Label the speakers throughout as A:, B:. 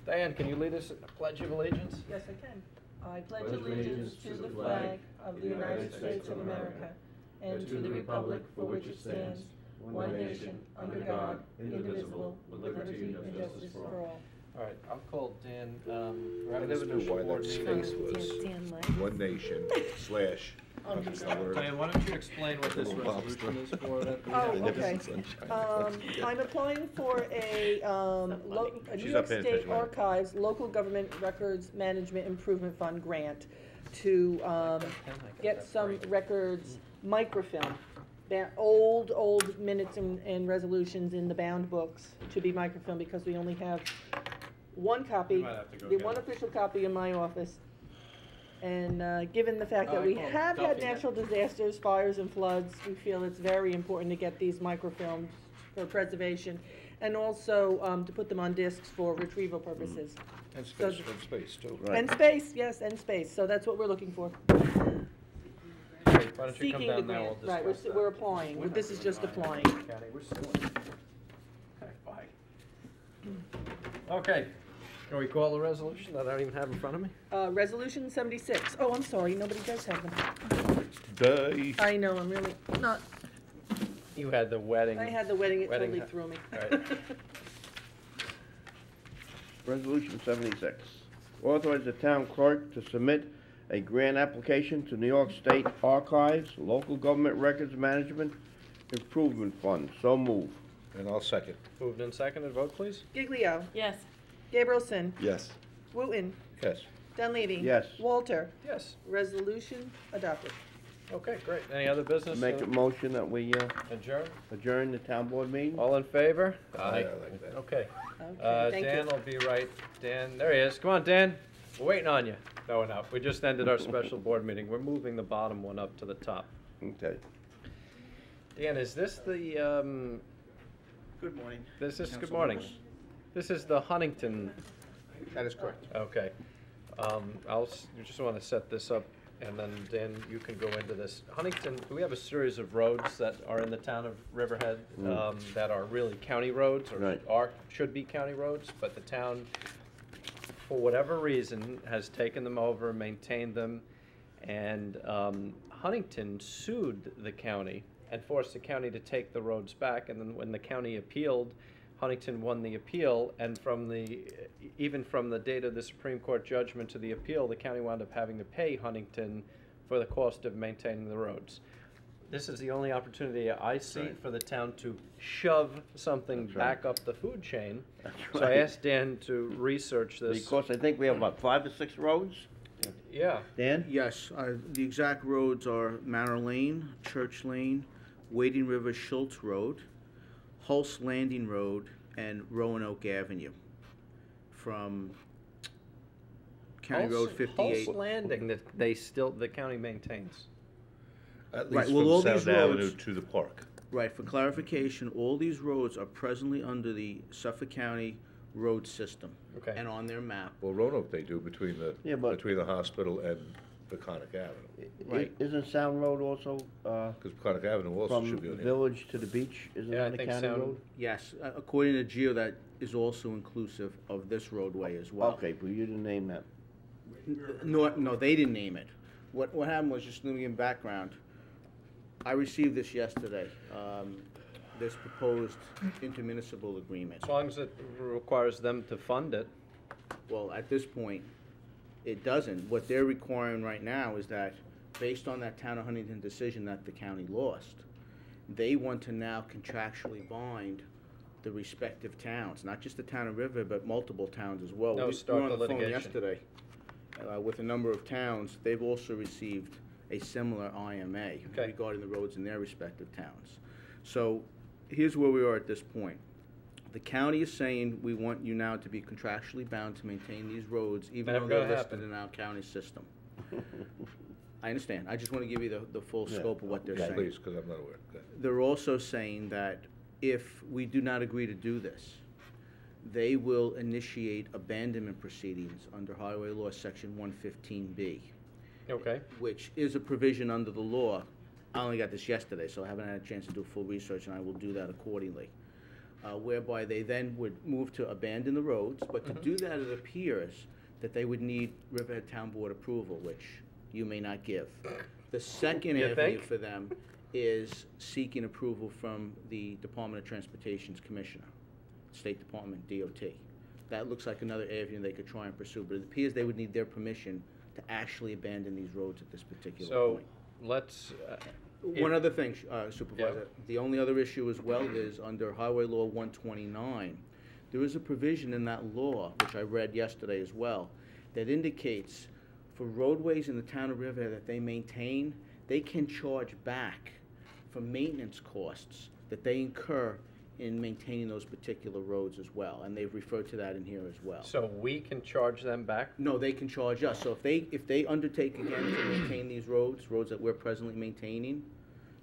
A: Diane, can you lead us in the Pledge of Allegiance?
B: Yes, I can. I pledge allegiance to the flag of the United States of America and to the republic for which it stands, one nation, under God, indivisible, with liberty and justice for all.
A: All right, I'll call Dan.
C: I never knew why that space was one nation slash.
A: Diane, why don't you explain what this resolution is for?
B: Oh, okay. I'm applying for a New York State Archives Local Government Records Management Improvement Fund grant to get some records microfilm. Old minutes and resolutions in the bound books to be microfilm because we only have one copy, the one official copy in my office. And given the fact that we have had natural disasters, fires and floods, we feel it's very important to get these microfilms for preservation and also to put them on discs for retrieval purposes.
C: And space, and space too.
B: Right. And space, yes, and space. So that's what we're looking for.
A: Why don't you
B: Seeking
A: come down
B: the
A: now,
B: grant.
A: we'll
B: Right, we're applying. This is just applying.
A: County, we're still bye. Okay. Can we call the resolution that I don't even have in front of me?
B: Resolution 76. Oh, I'm sorry. Nobody does have them.
C: Die.
B: I know. I'm really not.
A: You had the wedding.
B: I had the wedding. It totally threw me.
A: Right.
D: Resolution 76. Authorize the town clerk to submit a grant application to New York State Archives Local Government Records Management Improvement Fund. So move.
C: And I'll second.
A: Moved and seconded. Vote, please.
B: Giglio.
E: Yes.
B: Gabrielson.
C: Yes.
B: Wooten.
C: Yes.
B: Dunleavy.
D: Yes.
B: Walter.
A: Yes.
B: Resolution adopted.
A: Okay, great. Any other business?
D: Make a motion that we
A: Adjourn.
D: adjourn the town board meeting.
A: All in favor?
C: Aye. I like that.
A: Okay.
B: Okay, thank
A: Dan
B: you.
A: will be right. Dan, there he is. Come on, Dan. We're waiting on you. No, we're not. We just ended our special board meeting. We're moving the bottom one up to the top.
D: Okay.
A: Dan, is this the,
F: Good morning.
A: this is, good
F: Council
A: morning.
F: members.
A: This is the Huntington.
F: That is correct.
A: Okay. You just want to set this up, and then Dan, you can go into this. Huntington, we have a series of roads that are in the town of Riverhead that are really county roads, or
D: Right.
A: should be county roads, but the town, for whatever reason, has taken them over, maintained them, and Huntington sued the county and forced the county to take the roads back, and then when the county appealed, Huntington won the appeal, and even from the date of the Supreme Court judgment to the appeal, the county wound up having to pay Huntington for the cost of maintaining the roads. This is the only opportunity I see for the town to shove something back up the food chain. So I asked Dan to research this.
D: Because I think we have about 5 or 6 roads.
A: Yeah.
D: Dan?
F: Yes, the exact roads are Manor Lane, Church Lane, Wading River Schultz Road, Hulse Landing Road, and Roanoke Avenue. From County Road 58.
A: Hulse Landing that the county maintains.
C: At
F: Right,
C: least
F: well, all
C: from
F: these
C: Sound Avenue
F: roads-
C: to the park.
F: Right, for clarification, all these roads are presently under the Suffolk County road system.
A: Okay.
F: And on their map.
C: Well, Roanoke they do between the hospital and Peconic Avenue.
F: Right.
D: Isn't Sound Road also
C: Because Peconic Avenue also
D: from
C: should be
D: the
C: on here.
D: village to the beach? Isn't
A: Yeah, I
D: that a
A: think
D: county
A: Sound-
D: road?
F: Yes, according to Geo, that is also inclusive of this roadway as well.
D: Okay, but you didn't name that.
F: No, they didn't name it. What happened was, just living in background, I received this yesterday, this proposed intermunicipal agreement.
A: As long as it requires them to fund it.
F: Well, at this point, it doesn't. What they're requiring right now is that, based on that Town of Huntington decision that the county lost, they want to now contractually bind the respective towns, not just the town of River, but multiple towns as well.
A: No,
F: We
A: start
F: were on
A: the
F: the phone
A: litigation.
F: yesterday with a number of towns. They've also received a similar IMA regarding the roads in their respective towns. So here's where we are at this point. The county is saying, we want you now to be contractually bound to maintain these roads, even
A: Never
F: though they're
A: gonna
F: listed
A: happen.
F: in our county system. I understand. I just want to give you the full scope of what they're
C: Yeah,
F: saying.
C: please, because I'm not aware. Go ahead.
F: They're also saying that if we do not agree to do this, they will initiate abandonment proceedings under Highway Law Section 115B,
A: Okay.
F: which is a provision under the law. I only got this yesterday, so I haven't had a chance to do full research, and I will do that accordingly. whereby they then would move to abandon the roads, but to do that, it appears that they would need Riverhead Town Board approval, which you may not give. The second
A: You
F: avenue
A: think?
F: for them is seeking approval from the Department of Transportation's Commissioner, State Department, DOT. That looks like another avenue they could try and pursue, but it appears they would need their permission to actually abandon these roads at this particular
A: So,
F: point.
A: let's,
F: One other thing, Supervisor, the only other issue as well is under Highway Law 129, there is a provision in that law, which I read yesterday as well, that indicates for roadways in the town of Riverhead that they maintain, they can charge back for maintenance costs that they incur in maintaining those particular roads as well, and they've referred to that in here as well.
A: so we can charge them back?
F: No, they can charge us. So if they undertake again to maintain these roads that we're presently maintaining,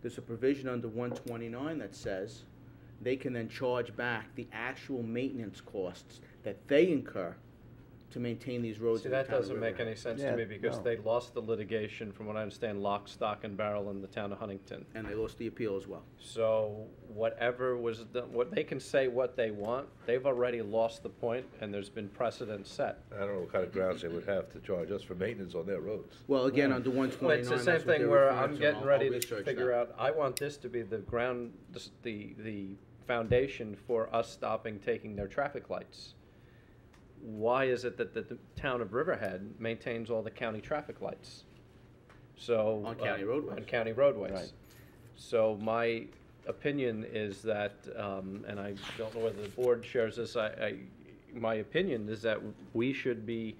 F: there's a provision under 129 that says they can then charge back the actual maintenance costs that they incur to maintain these roads
A: See,
F: in the
A: that
F: town of
A: doesn't make
F: Riverhead.
A: any sense
D: Yeah,
A: to me, because
D: no.
A: they lost the litigation, from what I understand, lock, stock, and barrel in the town of Huntington.
F: And they lost the appeal as well.
A: So whatever was done, what they can say what they want, they've already lost the point, and there's been precedent set.
C: I don't know what kind of grounds they would have to charge us for maintenance on their roads.
F: Well, again, under
A: Well,
F: 129,
A: it's the
F: that's
A: same
F: what
A: thing
F: they're
A: where
F: referring
A: I'm
F: to.
A: getting
F: I'll
A: ready to
F: research
A: figure
F: that.
A: out, I want this to be the ground, the foundation for us stopping taking their traffic lights. Why is it that the town of Riverhead maintains all the county traffic lights? So.
F: On county roadways.
A: On county roadways.
D: Right.
A: So my opinion is that, and I don't know whether the board shares this, my opinion is that we should be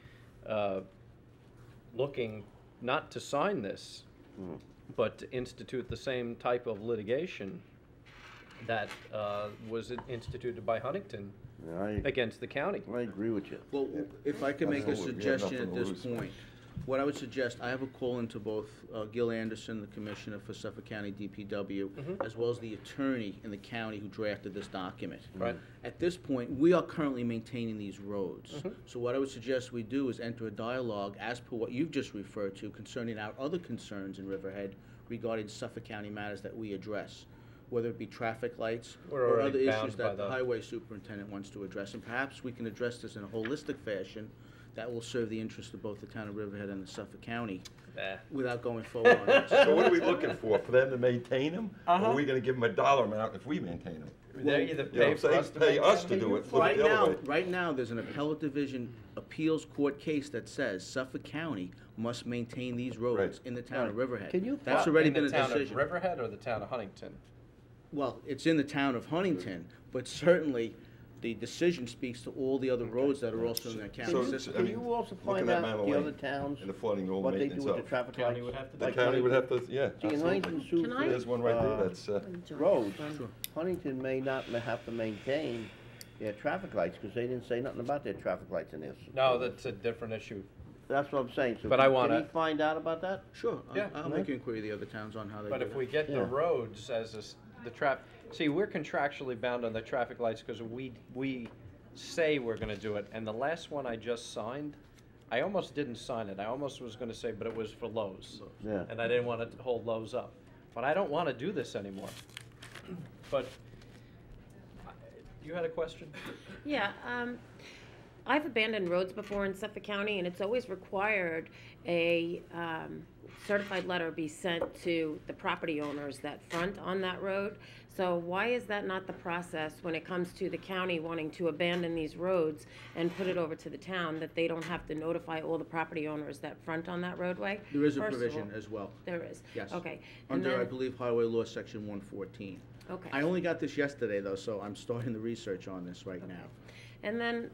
A: looking not to sign this, but to institute the same type of litigation that was instituted by Huntington
D: Yeah,
A: against the county.
D: I agree with you.
F: Well, if I could make a
C: Absolutely. We have
F: suggestion at
C: nothing to
F: this
C: lose.
F: point, what I would suggest, I have a call into both Gil Anderson, the Commissioner for Suffolk County DPW, as well as the attorney in the county who drafted this document.
A: Right.
F: At this point, we are currently maintaining these roads. So what I would suggest we do is enter a dialogue as per what you've just referred to concerning our other concerns in Riverhead regarding Suffolk County matters that we address, whether it be traffic lights
A: We're
F: or
A: already
F: other
A: bound
F: issues
A: by
F: that the
A: the-
F: highway superintendent wants to address. And perhaps we can address this in a holistic fashion that will serve the interest of both the town of Riverhead and the Suffolk County
A: Nah.
F: without going forward on this.
E: So what are we looking for them to maintain them? Or are we gonna give them a dollar amount if we maintain them?
A: They either
E: You know
A: pay
E: what I'm
A: for
E: saying?
A: us to
E: Pay us to
A: maintain
E: do it, flip
F: Right
E: it the
F: now,
E: other way.
F: right now, there's an appellate division appeals court case that says Suffolk County must maintain these roads
E: Right.
F: in the town of Riverhead.
D: Can you
F: That's
A: What,
F: already
A: in
F: been a
A: the town
F: decision.
A: of Riverhead or the town of Huntington?
F: Well, it's in the town of Huntington, but certainly the decision speaks to all the other roads that are also in that county
E: So,
F: system.
E: I
D: Can
E: mean,
D: you also
E: looking
D: find
E: at
D: out
E: Mammoth
D: the
E: Lane
D: other towns,
E: and the flooding road
D: what they do
E: maintenance
D: with the
E: of.
D: traffic lights?
A: County would have to do
E: The
D: Like
E: county would
D: Huntington-
E: have to, yeah,
D: See, in
E: absolutely.
D: Huntington, Sioux,
G: Can I-
E: There's one right there,
D: uh,
E: that's,
D: roads,
F: Sure.
D: Huntington may not have to maintain their traffic lights, because they didn't say nothing about their traffic lights in this.
A: No, that's a different issue.
D: That's what I'm saying, so
A: But I
D: can
A: wanna-
D: you find out about that?
F: Sure,
A: Yeah.
F: I'll make an inquiry of the other towns on how they do
A: But if
F: that.
A: we get the
D: Yeah.
A: roads as the traffic, see, we're contractually bound on the traffic lights because we say we're gonna do it. And the last one I just signed, I almost didn't sign it. I almost was gonna say, but it was for Lowe's.
D: Yeah.
A: And I didn't want to hold Lowe's up. But I don't want to do this anymore. But, you had a question?
G: Yeah, I've abandoned roads before in Suffolk County, and it's always required a certified letter be sent to the property owners that front on that road. So why is that not the process when it comes to the county wanting to abandon these roads and put it over to the town, that they don't have to notify all the property owners that front on that roadway?
F: There is a
G: First of
F: provision
G: all-
F: as well,
G: There is?
F: Yes.
G: Okay. And
F: under, I
G: then-
F: believe, Highway Law, Section 114.
G: Okay.
F: I only got this yesterday, though, so I'm starting the research on this right now.
G: And then,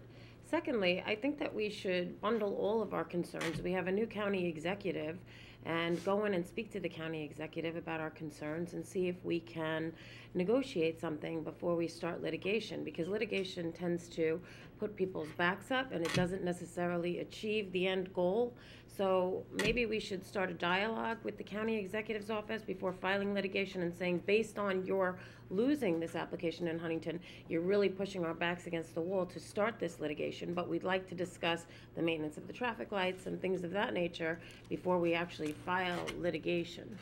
G: secondly, I think that we should bundle all of our concerns. We have a new county executive, and go in and speak to the county executive about our concerns and see if we can negotiate something before we start litigation, because litigation tends to put people's backs up and it doesn't necessarily achieve the end goal. So maybe we should start a dialogue with the county executive's office before filing litigation and saying, based on your losing this application in Huntington, you're really pushing our backs against the wall to start this litigation, but we'd like to discuss the maintenance of the traffic lights and things of that nature before we actually file litigation.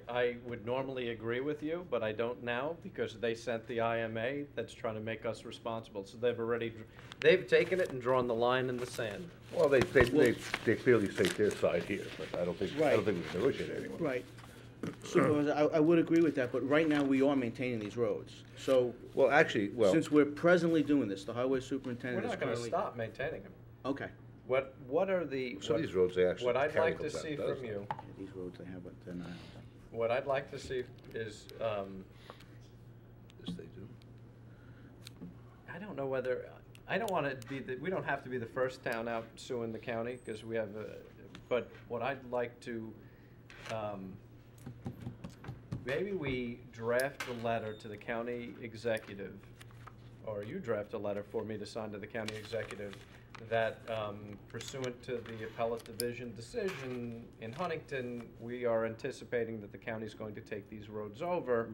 A: I would normally agree with you, but I don't now, because they sent the IMA that's trying to make us responsible. So they've taken it and drawn the line in the sand.
C: Well, they clearly state their side here, but I don't think we can negotiate anymore.
F: Right. Supervisor, I would agree with that, but right now we are maintaining these roads. So,
C: Well, actually,
F: since we're presently doing this, the highway
A: We're
F: superintendent is
A: not gonna
F: currently.
A: stop maintaining them.
F: Okay.
A: What are the,
C: some of these roads, they actually.
A: what I'd
C: county
A: like to
C: comes out
A: see
C: and does
A: from
C: them.
A: you,
F: Yeah, these roads, they have what they're not.
A: what I'd like to see is,
C: Yes, they do.
A: I don't know whether, I don't wanna be we don't have to be the first town out suing the county, because we have but what I'd like to, maybe we draft a letter to the county executive, or you draft a letter for me to sign to the county executive, that pursuant to the appellate division decision in Huntington, we are anticipating that the county's going to take these roads over.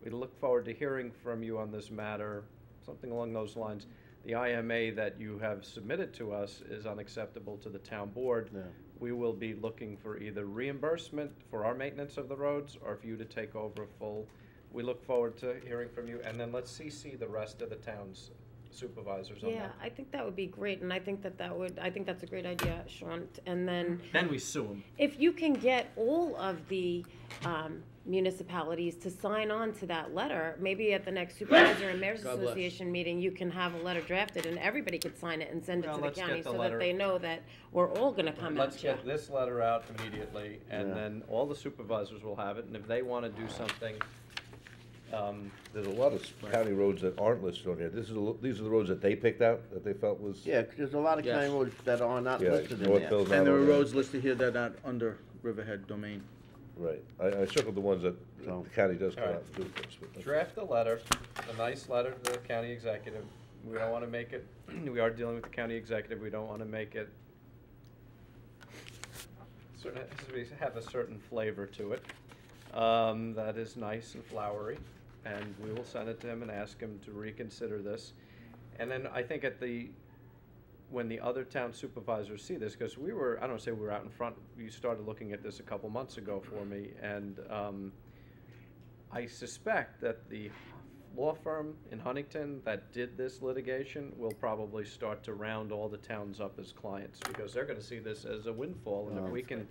A: We look forward to hearing from you on this matter, something along those lines. The IMA that you have submitted to us is unacceptable to the town board.
D: Yeah.
A: We will be looking for either reimbursement for our maintenance of the roads, or for you to take over full. We look forward to hearing from you, and then let's CC the rest of the town's supervisors on
G: Yeah,
A: that.
G: I think that would be great, and I think I think that's a great idea, Sean. And then,
A: Then we sue them.
G: if you can get all of the municipalities to sign on to that letter, maybe at the next Supervisor and Mayor's
F: God bless.
G: Association meeting, you can have a letter drafted, and everybody could sign it and send it
A: Well,
G: to the
A: let's get
G: county,
A: the
G: so
A: letter.
G: that they know that we're all gonna come
A: Let's
G: at you.
A: get this letter out immediately, and
D: Yeah.
A: then all the supervisors will have it, and if they wanna do something,
C: There's a lot of county roads that aren't listed on here. These are the roads that they picked out, that they felt was.
D: Yeah, 'cause there's a lot of
F: Yes.
D: county roads that are not
C: Yeah,
D: listed in
C: Northville's
D: there.
C: not
F: And there
C: on
F: are roads listed here that are not under Riverhead domain.
C: Right. I circled the ones that
D: So-
C: the county does come
A: All
C: out
A: right.
C: and do first. but that's-
A: draft a letter, a nice letter to the county executive. We don't wanna make it, we are dealing with the county executive, we don't wanna make it have a certain flavor to it, that is nice and flowery, and we will send it to him and ask him to reconsider this. And then I think when the other town supervisors see this, because I don't wanna say we were out in front, you started looking at this a couple months ago for me, and, I suspect that the law firm in Huntington that did this litigation will probably start to round all the towns up as clients, because they're gonna see this as a windfall, and if we can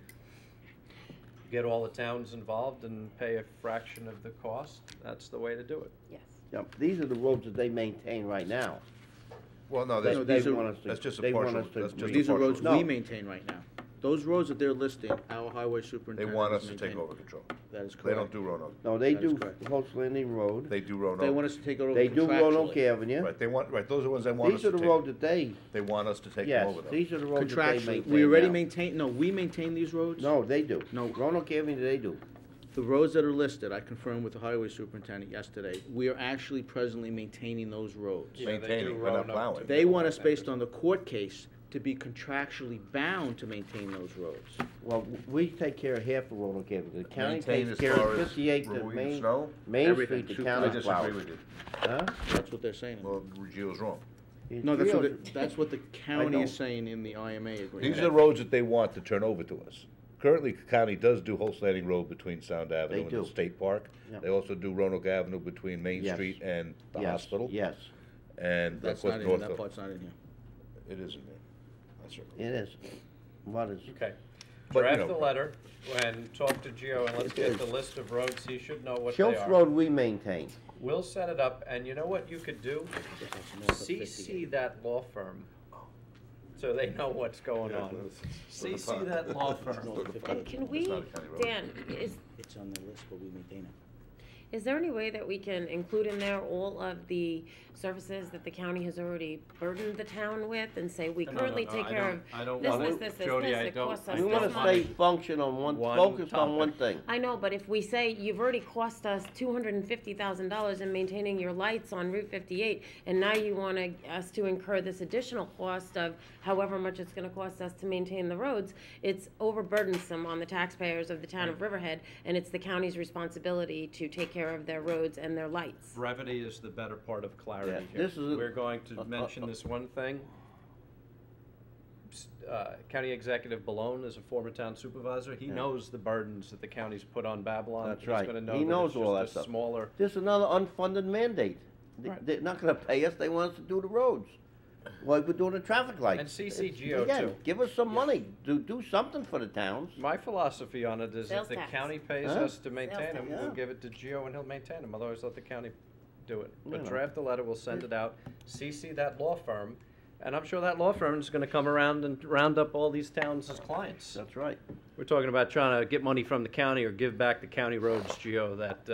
A: get all the towns involved and pay a fraction of the cost, that's the way to do it.
G: Yes.
D: Yep, these are the roads that they maintain right now.
C: Well, no,
D: They
C: that's,
D: want us to-
C: that's just a
D: they want
C: partial,
D: us to
C: that's just a
D: re-
F: These are
C: partial.
F: roads
D: No.
F: we maintain right now. Those roads that they're listing, our highway
C: They
F: superintendent
C: want
F: is
C: us to take
F: maintaining.
C: over control.
F: That is correct.
C: They don't do Roanoke.
D: No, they
F: That is
D: do
F: correct.
D: Holt's Landing Road.
C: They do Roanoke.
F: They want us to take it over
D: They do Roanoke
F: contractually.
D: Avenue.
C: Right, those are the ones they want us
D: These are
C: to
D: the
C: take.
D: roads that they,
C: They want us to take them
D: yes,
C: over though.
D: these are the roads that they
F: Contractually,
D: maintain
F: we already
D: now.
F: maintain, no, we maintain these roads?
D: No, they do.
F: No.
D: Roanoke Avenue, they do.
F: The roads that are listed, I confirmed with the highway superintendent yesterday, we are actually presently maintaining those roads.
A: Yeah, they do
C: Maintaining, we're not
A: Roanoke
C: plowing.
A: too.
F: They want us, based on the court case, to be contractually bound to maintain those roads.
D: Well, we take care of half of Roanoke Avenue. The county
C: Maintain
D: takes
C: as
D: care
C: far
D: of
C: as
D: 58 to
C: removing
D: Main,
C: snow?
D: Main
F: Everything.
D: Street, the
C: I
D: county
C: disagree
D: plows.
C: with you.
D: Huh?
F: That's what they're saying.
C: Well, Gio's wrong.
F: No, that's what,
D: It's
F: that's what the county
D: know.
F: is saying in the IMA agreement.
C: These are the roads that they want to turn over to us. Currently, the county does do Holt's Landing Road between Sound Avenue and the
D: do.
C: State Park.
D: Yeah.
C: They also do Roanoke Avenue between Main
D: Yes.
C: Street and the
D: Yes,
C: hospital.
D: Yes,
C: And of
F: That's
C: course,
F: not in, that
C: Northville.
F: part's not in here.
C: It isn't there. That's right.
D: it is. What is?
A: Okay.
C: But, you
A: Draft
C: know-
A: the letter and talk to Gio, and let's get the list of roads, he should know what they
D: Schultz
A: are.
D: Road, we maintain.
A: We'll set it up, and you know what you could do? CC that law firm, so they know what's going on. CC that law firm.
G: And can
C: It's
G: we,
C: not a county road.
G: Dan,
F: It's on the list, but we maintain it.
G: is there any way that we can include in there all of the services that the county has already burdened the town with, and say, we
A: No, no,
G: currently
A: no,
G: take
A: I
G: care
A: don't-
G: of
A: I don't
G: this,
A: want
G: this,
A: to-
G: this,
A: Jody, I
G: it
A: don't-
G: costs us
D: We
G: this
D: wanna
G: much.
D: stay function on
A: One
D: focused on
A: topic.
D: one thing.
G: I know, but if we say you've already cost us $250,000 in maintaining your lights on Route 58, and now you want us to incur this additional cost of however much it's gonna cost us to maintain the roads, it's overburdensome on the taxpayers of the town of Riverhead, and it's the county's responsibility to take care care of their roads and their lights.
A: Brevity is the better part of clarity
D: Yeah,
A: here.
D: this is a-
A: We're going to mention this one thing. County Executive Balone is a former town supervisor. He knows the burdens that the county's put on Babylon.
D: That's
A: He's
D: right.
A: gonna know
D: He
A: that
D: knows
A: it's
D: all
A: just
D: that
A: a
D: stuff.
A: smaller.
D: This is another unfunded mandate.
A: Right.
D: They're not gonna pay us, they want us to do the roads. Like we're doing the traffic lights.
A: And CCGO
D: Again,
A: too.
D: give us some money, do something for the towns.
A: My philosophy on it is
G: Sales
A: if the
G: tax.
A: county pays
D: Huh?
A: us to maintain them,
D: tax.
A: we'll
D: Yeah.
A: give it to Geo and he'll maintain them, otherwise let the county do it.
D: You
A: But
D: know.
A: draft a letter, we'll send it out, CC that law firm, and I'm sure that law firm is gonna come around and round up all these towns as clients.
D: That's right.
A: We're talking about trying to get money from the county or give back the county roads, Geo, that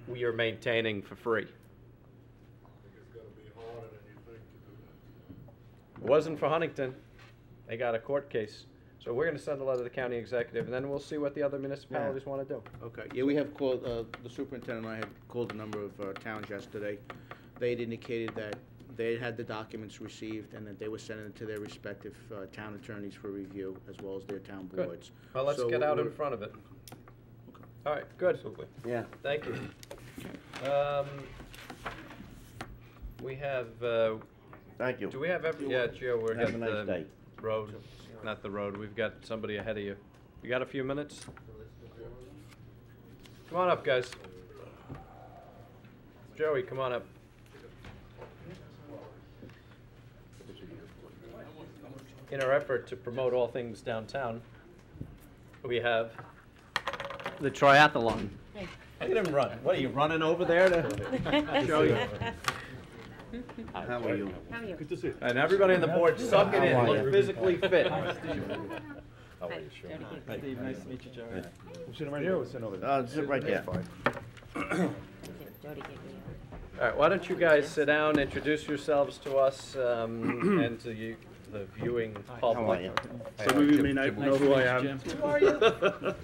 A: we are maintaining for free. It wasn't for Huntington. They got a court case. So we're gonna send a letter to the county executive, and then we'll see what the other municipalities wanna do.
F: Okay, yeah, we have called, the superintendent and I had called a number of towns yesterday. They had indicated that they had the documents received and that they were sending it to their respective town attorneys for review, as well as their town
A: Good.
F: boards.
A: Well, let's
F: So
A: get out in
F: we're-
A: front of it. All right, good.
D: Yeah.
A: Thank you. We have,
D: Thank you.
A: do we have yeah, Gio, we're
D: Have a
A: getting
D: nice
A: the
D: day.
A: road, not the road, we've got somebody ahead of you. You got a few minutes? Come on up, guys. Joey, come on up. In our effort to promote all things downtown, we have the triathlon. Look at him run. What, are you running over there to show you?
D: How are you?
G: How are you?
A: And everybody on the board, suck it in, look physically fit.
H: Steve, nice to meet you, Joe. We're sitting right here, we're sitting over there.
D: Sit right there.
G: Jody gave me
A: All right, why don't you guys sit down, introduce yourselves to us, and to you, the viewing
D: How are
A: public.
D: you?
H: Some of you may not know who I am.
A: Who are you? Did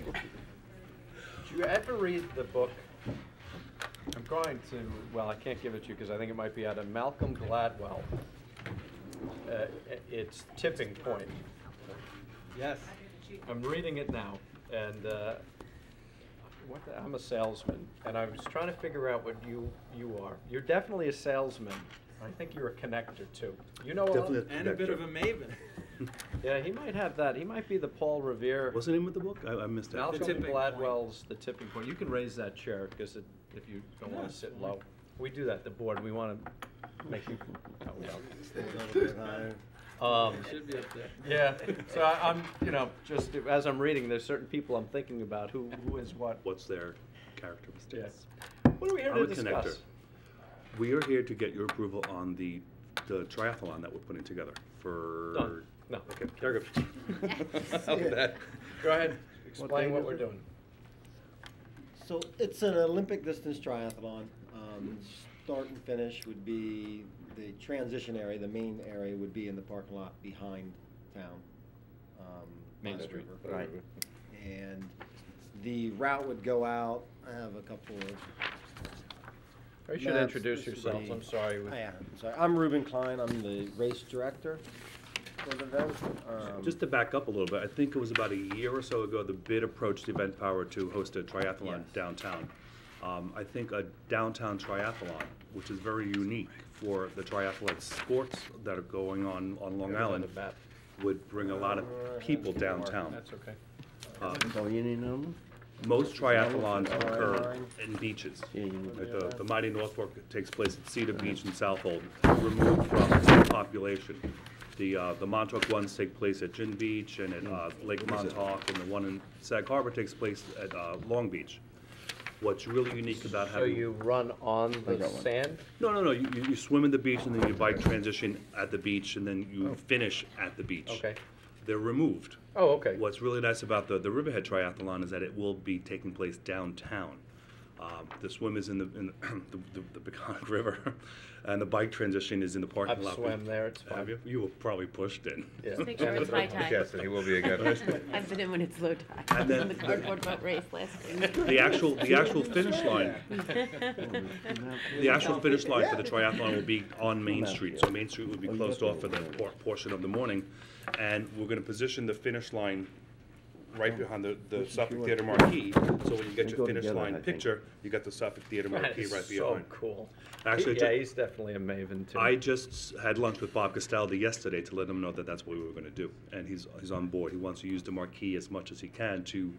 A: you ever read the book? I'm going to, well, I can't give it to you because I think it might be out of Malcolm Gladwell. It's Tipping Point.
H: Yes.
A: I'm reading it now, and I'm a salesman, and I was trying to figure out what you are. You're definitely a salesman. I think you're a connector too. You know,
H: And a bit of a maven.
A: yeah, he might have that. He might be the Paul Revere.
H: What's the name of the book? I missed it.
A: Malcolm
H: Tipping
A: Gladwell's The Tipping Point. You can raise that chair because if you don't want to sit low, we do that. The board. We want to make you. Oh, well.
H: Should be up there.
A: Yeah. So I'm, just as I'm reading, there's certain people I'm thinking about who is what.
I: What's their characteristics?
A: Yes. What are we here
I: I'm
A: to
I: a
A: discuss?
I: connector. We are here to get your approval on the triathlon that we're putting together for.
A: Done. No.
I: Okay, very good. How's that?
A: Go ahead. Explain what we're doing.
J: So it's an Olympic distance triathlon. Start and finish would be the transition area. The main area would be in the parking lot behind town.
A: Main
J: by the
A: Street.
J: river.
D: Right.
J: And the route would go out. I have a couple of.
A: You should
J: maps.
A: introduce
J: This would
A: yourselves.
J: be-
A: I'm sorry.
J: Oh, yeah, I'm sorry. I'm Ruben Klein. I'm the race director for the event.
I: Just to back up a little bit, I think it was about a year or so ago, the bid approached Event Power to host a triathlon
J: Yes.
I: downtown. I think a downtown triathlon, which is very unique for the triathlete sports that are going on Long Island,
A: The map.
I: would bring a lot of people downtown.
A: That's okay.
D: So you need them?
I: Most triathlons occur in beaches.
D: Yeah, you need
I: Like the Mighty North Fork takes place at Cedar Beach in Southold, removed from the population. The Montauk ones take place at Gin Beach and at Lake Montauk, and the one in Sag Harbor takes place at Long Beach. What's really unique about
A: So
I: having...
A: you run on the sand?
I: No. You swim in the beach, and then you bike transition at the beach, and then you finish at the beach.
A: Okay.
I: They're removed.
A: Oh, okay.
I: What's really nice about the Riverhead Triathlon is that it will be taking place downtown. The swim is in the Peconic River, and the bike transition is in the parking
A: I've
I: lot.
A: swam there, it's fun.
I: Have you? You were probably pushed in.
A: Yeah.
G: Just make sure it's high tide.
C: Yes, and he will be again.
G: I've been in when it's low tide.
I: And then-
G: On the cardboard boat race last spring.
I: The actual finish line. The actual finish line for the triathlon will be on Main Street. So Main Street will be closed off for the portion of the morning, and we're going to position the finish line right behind the Suffolk Theater marquee, so when you get
D: They
I: your
D: go
I: finish
D: together, I
I: line
D: think.
I: picture, you got the Suffolk Theater
A: That
I: marquee
A: is
I: right
A: so
I: behind.
A: cool.
I: Actually,
A: Yeah, he's definitely a maven too.
I: I just had lunch with Bob Castaldi yesterday to let him know that that's what we were gonna do, and he's on board. He wants to use the marquee as much as he can to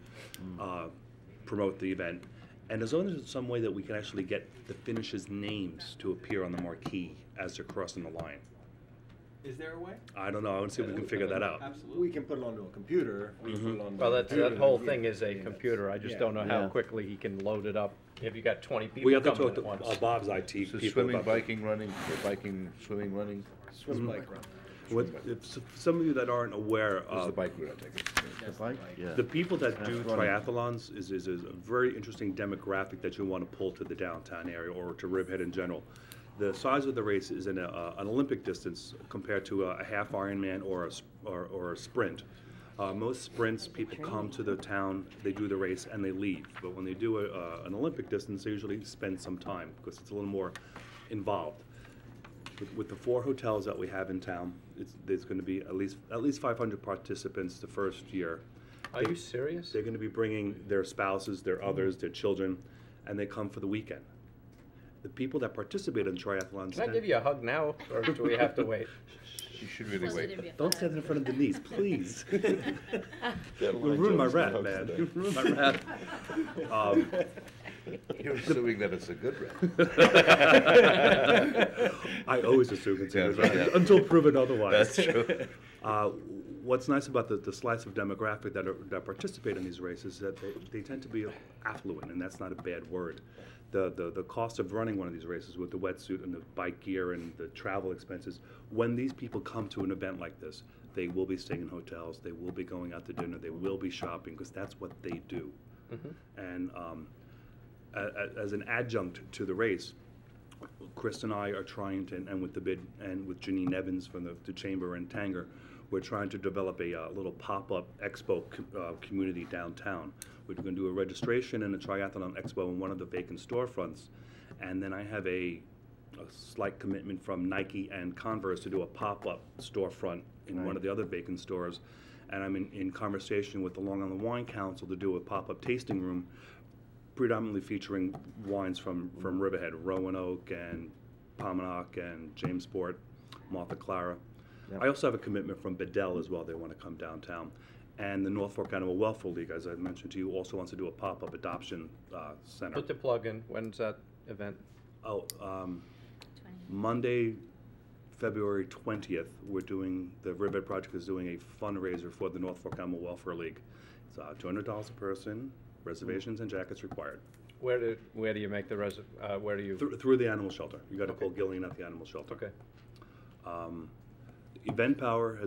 I: promote the event. And as long as there's some way that we can actually get the finishers' names to appear on the marquee as they're crossing the line.
H: Is there a way?
I: I don't know, I want to see if we can figure that out.
H: Absolutely.
J: We can put it onto a computer. We can put it onto
A: Well,
J: a
A: that
J: computer,
A: whole
J: then
A: thing
J: we-
A: is a computer. I just
J: Yeah.
A: don't know how
D: Yeah.
A: quickly he can load it up. If you got 20 people
I: We have to
A: coming
I: talk
A: at
I: to
A: once.
I: Bob's IT
C: This is
I: people
C: swimming,
I: about
C: biking, running, or biking, swimming, running.
J: Swim bike run.
I: some of you that aren't aware
C: This is the
I: of
C: bike route, I take it.
D: The bike? Yeah.
I: the people that do
D: That's running.
I: triathlons is a very interesting demographic that you want to pull to the downtown area or to Riverhead in general. The size of the race is an Olympic distance compared to a half Ironman or a sprint. Most sprints, people come to the town, they do the race, and they leave. But when they do an Olympic distance, they usually spend some time because it's a little more involved. With the 4 hotels that we have in town, there's going to be at least 500 participants the first year.
A: Are you serious?
I: They're going to be bringing their spouses, their others, their children, and they come for the weekend. The people that participate in triathlons.
A: Can I give you a hug now, or do we have to wait?
C: You should really wait.
I: Don't stand in front of Denise, please.
C: You'll
I: You'll ruin my rap, man. You'll ruin my rap.
C: You're assuming that it's a good rep.
I: I always assume it's
C: Yeah,
I: a good
C: right,
I: rap,
C: yeah.
I: until proven otherwise.
C: That's true.
I: What's nice about the slice of demographic that participate in these races is that they tend to be affluent, and that's not a bad word. The cost of running one of these races with the wetsuit and the bike gear and the travel expenses, when these people come to an event like this, they will be staying in hotels, they will be going out to dinner, they will be shopping, because that's what they do. And as an adjunct to the race, Chris and I are trying to, and with the bid, and with Janine Evans from the Chamber and Tanger, we're trying to develop a little pop-up expo community downtown. We're going to do a registration and a triathlon expo in one of the vacant storefronts, and then I have a slight commitment from Nike and Converse to do a pop-up storefront in one of the other vacant stores, and I'm in conversation with the Long Island Wine Council to do a pop-up tasting room, predominantly featuring wines from Riverhead, Roanoke and Pominock and Jamesport, Martha Clara.
D: Yep.
I: I also have a commitment from Bedell as well. They want to come downtown. And the Norfolk Animal Welfare League, as I mentioned to you, also wants to do a pop-up adoption center.
A: Put the plug in. When's that event?
I: Oh, Monday, February 20th, the Riverhead Project is doing a fundraiser for the Norfolk Animal Welfare League. It's $200 a person, reservations and jackets required.
A: Where do you make the where do you?
I: Through the animal shelter. You got to call Gillian at the animal shelter.
A: Okay.
I: Event Power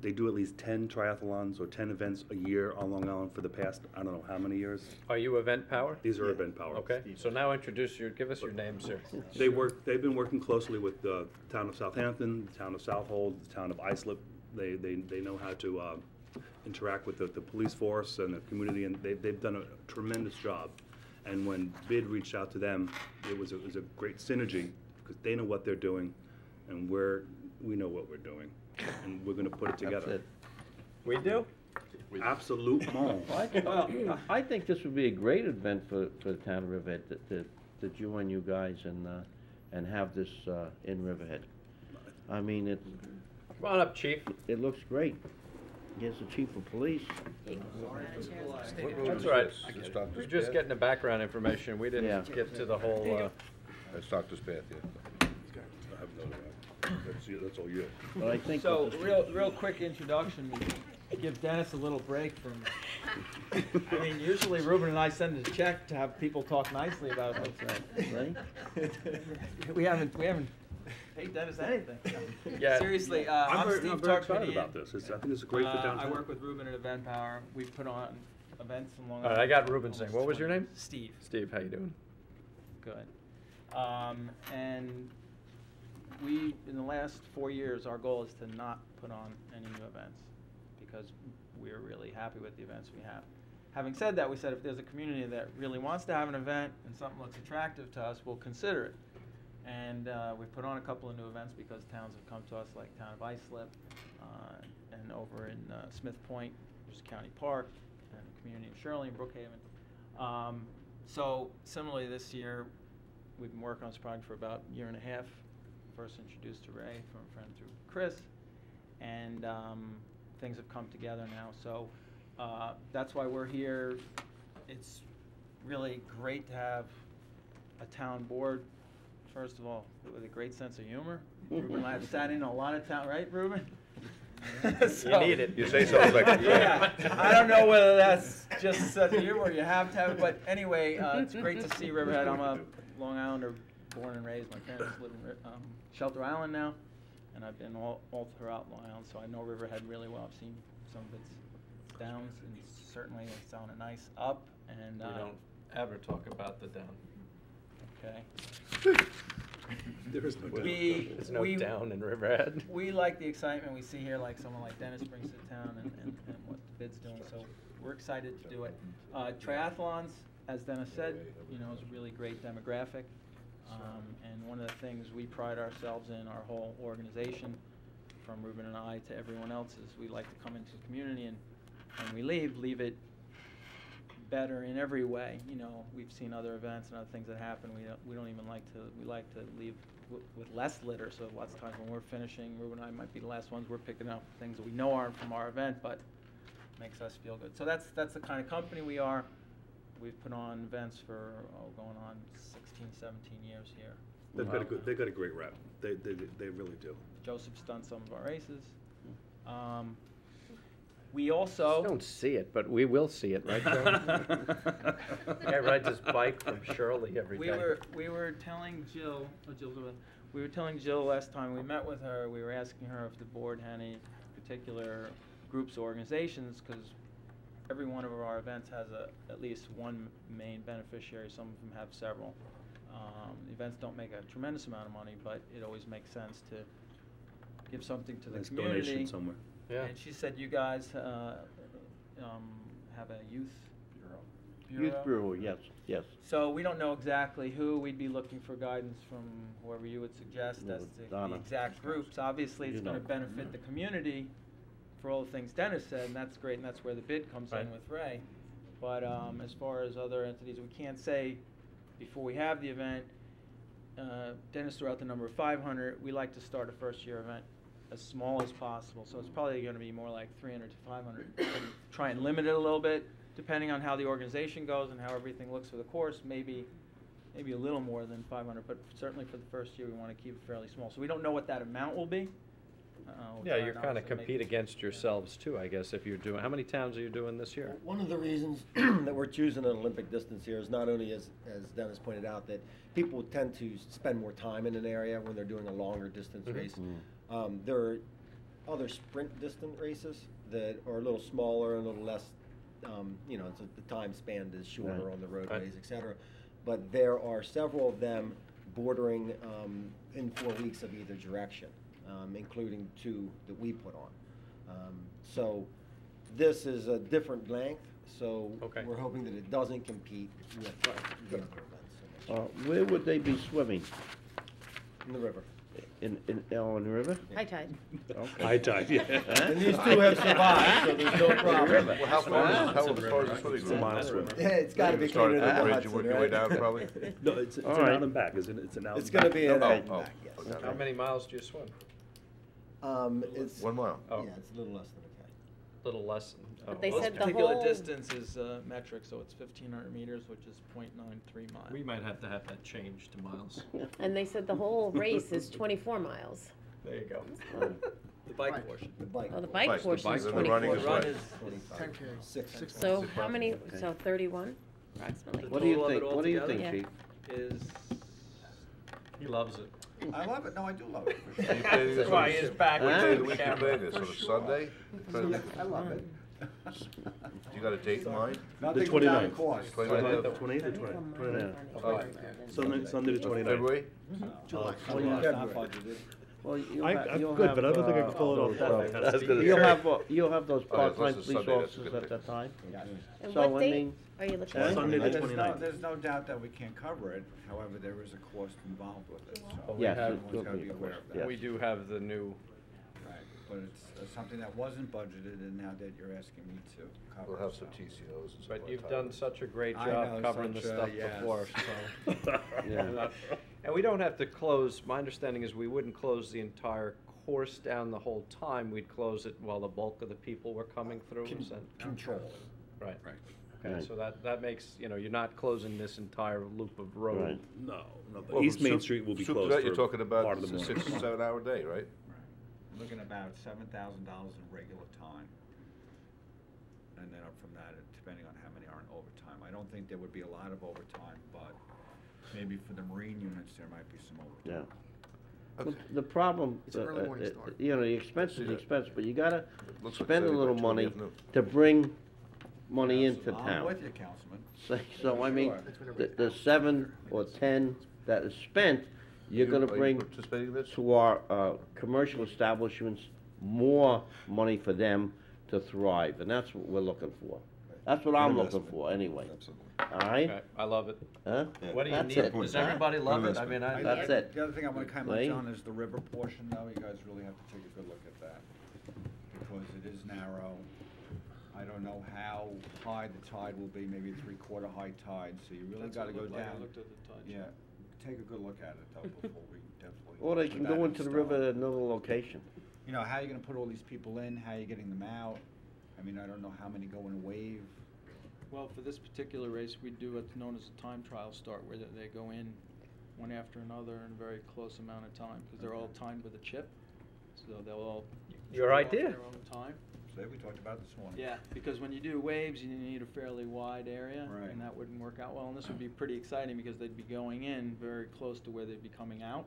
I: they do at least 10 triathlons or 10 events a year on Long Island for the past, I don't know how many years.
A: Are you Event Power?
I: These are Event Power.
A: Okay. So now give us your names, sir.
I: They've been working closely with the town of Southampton, the town of Southold, the town of Islip. They know how to interact with the police force and the community, and they've done a tremendous job. And when BID reached out to them, it was a great synergy because they know what they're doing, and we know what we're doing, and we're going to put it together.
D: That's it.
A: We do?
I: Absolute
D: Well, I think this would be a great event for the town of Riverhead to join you guys and have this in Riverhead. I mean,
A: Come on up, Chief.
D: it looks great. Here's the chief of police.
A: That's all right. We're just getting the background information. We didn't get to the whole.
C: That's Doctor's Path, yeah.
I: I have no, that's all you.
D: But I think
H: So, real quick introduction, give Dennis a little break from, I mean, usually Ruben and I send a check to have people talk nicely about us.
D: right?
H: We haven't paid Dennis anything.
A: Yeah.
H: Seriously,
I: I'm
H: I'm
I: very
H: Steve
I: excited
H: Tarquinian.
I: about this. I think it's great for downtown.
H: I work with Ruben at Event Power. We put on events in Long
A: All
H: Island.
A: right, I got Ruben's name. What was your name?
H: Steve.
A: Steve, how you doing?
H: Good. And we, in the last 4 years, our goal is to not put on any new events because we're really happy with the events we have. Having said that, we said if there's a community that really wants to have an event and something looks attractive to us, we'll consider it. And we've put on a couple of new events because towns have come to us, like Town of Islip, and over in Smith Point, there's County Park, and the community of Shirley and Brookhaven. So similarly this year, we've been working on this project for about a year and a half. First introduced to Ray from a friend through Chris, and things have come together now. So that's why we're here. It's really great to have a town board, first of all, with a great sense of humor. Ruben and I have sat in a lot of town, right, Ruben?
A: You need it.
C: You say something like
H: Yeah, I don't know whether that's just a sense of humor, you have to have it, but anyway, it's great to see Riverhead. I'm a Long Islander, born and raised. My parents live in Shelter Island now, and I've been all throughout Long Island, so I know Riverhead really well. I've seen some of its downs, and certainly it's on a nice up. And
A: We don't ever talk about the down.
H: Okay.
I: There is no doubt.
A: There's no down in Riverhead.
H: We like the excitement we see here, like someone like Dennis brings to town, and what the bid's doing, so we're excited to do it. Triathlons, as Dennis said, is a really great demographic. And one of the things we pride ourselves in, our whole organization, from Ruben and I to everyone else, is we like to come into the community and when we leave it better in every way. We've seen other events and other things that happen. We don't even like to. We like to leave with less litter. So lots of times when we're finishing, Ruben and I might be the last ones. We're picking up things that we know aren't from our event, but makes us feel good. So that's the kind of company we are. We've put on events for going on 16, 17 years here.
I: They've got a great rep. They really do.
H: Joseph's done some of our races. We also
A: Don't see it, but we will see it, right, Joe? Guy rides his bike from Shirley every day.
H: We were telling Jill, we were telling Jill last time we met with her, we were asking her if the board had any particular groups or organizations, because every one of our events has at least one main beneficiary. Some of them have several. The events don't make a tremendous amount of money, but it always makes sense to give something to the community.
I: Donation somewhere.
A: Yeah.
H: And she said you guys have a youth bureau.
D: Youth Bureau, yes.
H: So we don't know exactly who. We'd be looking for guidance from whoever you would suggest as to the exact groups. Obviously, it's going to benefit the community for all the things Dennis said, and that's great, and that's where the bid comes in with Ray. But as far as other entities, we can't say before we have the event. Dennis threw out the number of 500. We like to start a first-year event as small as possible, so it's probably going to be more like 300 to 500. Try and limit it a little bit, depending on how the organization goes and how everything looks for the course. Maybe a little more than 500, but certainly for the first year, we want to keep it fairly small. So we don't know what that amount will be.
A: Yeah, you're kind of compete against yourselves too, I guess, if you're doing. How many towns are you doing this year?
J: One of the reasons that we're choosing an Olympic distance here is not only, as Dennis pointed out, that people tend to spend more time in an area when they're doing a longer distance race. There are other sprint distance races that are a little smaller and a little less, the time span is shorter on the roadways, et cetera. But there are several of them bordering in 4 weeks of either direction. Including 2 that we put on. So this is a different length, so we're hoping that it doesn't compete with the other events.
D: Where would they be swimming?
J: In the river.
D: In the river?
G: High tide.
D: Okay.
I: High tide, yeah.
J: And these 2 have survived, so there's no problem.
C: Well, how far is the swimming
I: It's a mile swim.
J: Yeah, it's got to be
C: Start
J: cleaner
C: at
J: than
C: the
J: the
C: bridge and work your way
J: Hudson,
C: down, probably?
I: No, it's an
D: right.
I: out and back, isn't it? It's an out
J: It's
I: and
J: going to
I: back.
J: be an
C: Oh,
J: out and
C: oh.
J: back, yes.
A: How many miles do you swim?
J: It's
C: 1 mile.
A: Oh.
J: Yeah, it's a little less than a K.
A: Little less.
G: But they
H: This
G: said the
H: particular
G: whole-
H: distance is metric, so it's 1,500 meters, which is 0.93 miles.
A: We might have to have that changed to miles.
G: And they said the whole race is 24 miles.
A: There you go.
H: The bike portion.
J: The bike.
G: Oh, the bike portion is
C: and the
G: 24.
C: running
H: The
C: is
H: run
C: what?
H: is
J: 10K. 6.
G: So how many, so 31 approximately?
H: The
D: What do you
H: total of
D: think?
H: it
D: What do you
H: altogether
D: think,
G: Yeah.
D: Chief?
H: is
A: He loves it.
K: I love it. No, I do love it. For
C: You
K: sure.
C: play this
A: That's why
C: on-
A: he is back
C: What
A: with
C: day of
A: the
C: the week you
A: camera.
C: play this, on a Sunday?
K: I love it.
C: You got a date in mind?
K: Nothing without a
I: 29th.
K: cost.
C: 29th?
I: 28th or 29th?
C: Oh.
I: Sunday the 29th.
C: February?
D: Well,
I: I'm good, but I don't think I can pull it off that fast.
D: You'll have those
C: Oh,
D: part-time
C: this is
D: police
C: Sunday, that's
D: officers
C: good.
D: at that time?
G: And
D: So,
G: what
D: I
G: date
D: mean-
G: are you looking
D: Huh?
G: at?
I: Sunday the
K: There's
I: 29th.
K: there's no doubt that we can't cover it. However, there is a cost involved with it. So
A: Well, we
D: Yes,
A: have-
D: it will
K: everyone's got to
D: be,
K: be
D: of
K: aware
D: course,
K: of that.
D: yes.
A: We do have the new
K: Right. But it's something that wasn't budgeted, and now that you're asking me to cover.
C: We'll have some
K: so.
C: TCOs and stuff.
A: But
C: like
A: you've
C: that.
A: done such a great
K: I
A: job
K: know,
A: covering the
K: such a-
A: stuff
K: yes.
A: before, so.
D: Yeah.
A: And we don't have to close, my understanding is we wouldn't close the entire course down the whole time. We'd close it while the bulk of the people were coming through. Is that-
K: Control.
A: Right.
E: Right.
A: Okay,
D: Right.
A: so that makes, you're not closing this entire loop of road.
D: Right.
I: No, no,
C: Well,
I: East Main
C: soup-
I: Street will be
C: soup to
I: closed
C: nut,
I: for
C: you're talking about
I: part of the
C: a
I: morning.
C: 6 to 7 hour day, right?
K: Right. Looking about $7,000 in regular time. And then up from that, depending on how many are in overtime. I don't think there would be a lot of overtime, but maybe for the marine units, there might be some overtime.
D: Yeah.
C: Okay.
D: The problem,
L: It's an early morning start.
D: the expense is the expense, but you gotta
C: Looks like
D: spend a
C: Saturday,
D: little
C: like 2 in the
D: money
C: afternoon.
D: to bring money
K: Yeah,
D: into
K: so I'm
D: town.
K: with you, Councilman.
D: So I mean,
K: Sure.
D: the 7 or 10 that is spent, you're gonna
C: Are you
D: bring
C: participating in this?
D: to our, commercial establishments more money for them to thrive, and that's what we're looking for. That's what I'm looking for, anyway.
E: Absolutely.
D: All right?
A: Okay, I love it.
D: Huh?
A: What do you
D: That's
A: need?
D: it.
A: Does
D: Huh?
A: everybody love it? I mean,
D: That's it.
K: The other thing I want to comment
D: Right?
K: on is the river portion, though. You guys really have to take a good look at that. Because it is narrow. I don't know how high the tide will be, maybe 3/4 high tide, so you really
H: That's
K: gotta
H: what it
K: go
H: looked like. I
K: down.
H: looked at the tide
K: Yeah, take a good look at it, though, before we definitely.
D: Or they
K: put
D: can
K: that
D: go
K: in
D: into the
K: stone.
D: river at another location.
K: You know, how are you gonna put all these people in? How are you getting them out? I mean, I don't know how many go in a wave.
H: Well, for this particular race, we do what's known as a time trial start, where they go in one after another in a very close amount of time, because they're all timed with a chip, so they'll all.
A: Your
H: trip off
A: idea.
H: Their own time.
K: Say, we talked about this morning.
H: Yeah, because when you do waves, you need a fairly wide area,
K: Right.
H: and that wouldn't work out well. And this would be pretty exciting because they'd be going in very close to where they'd be coming out.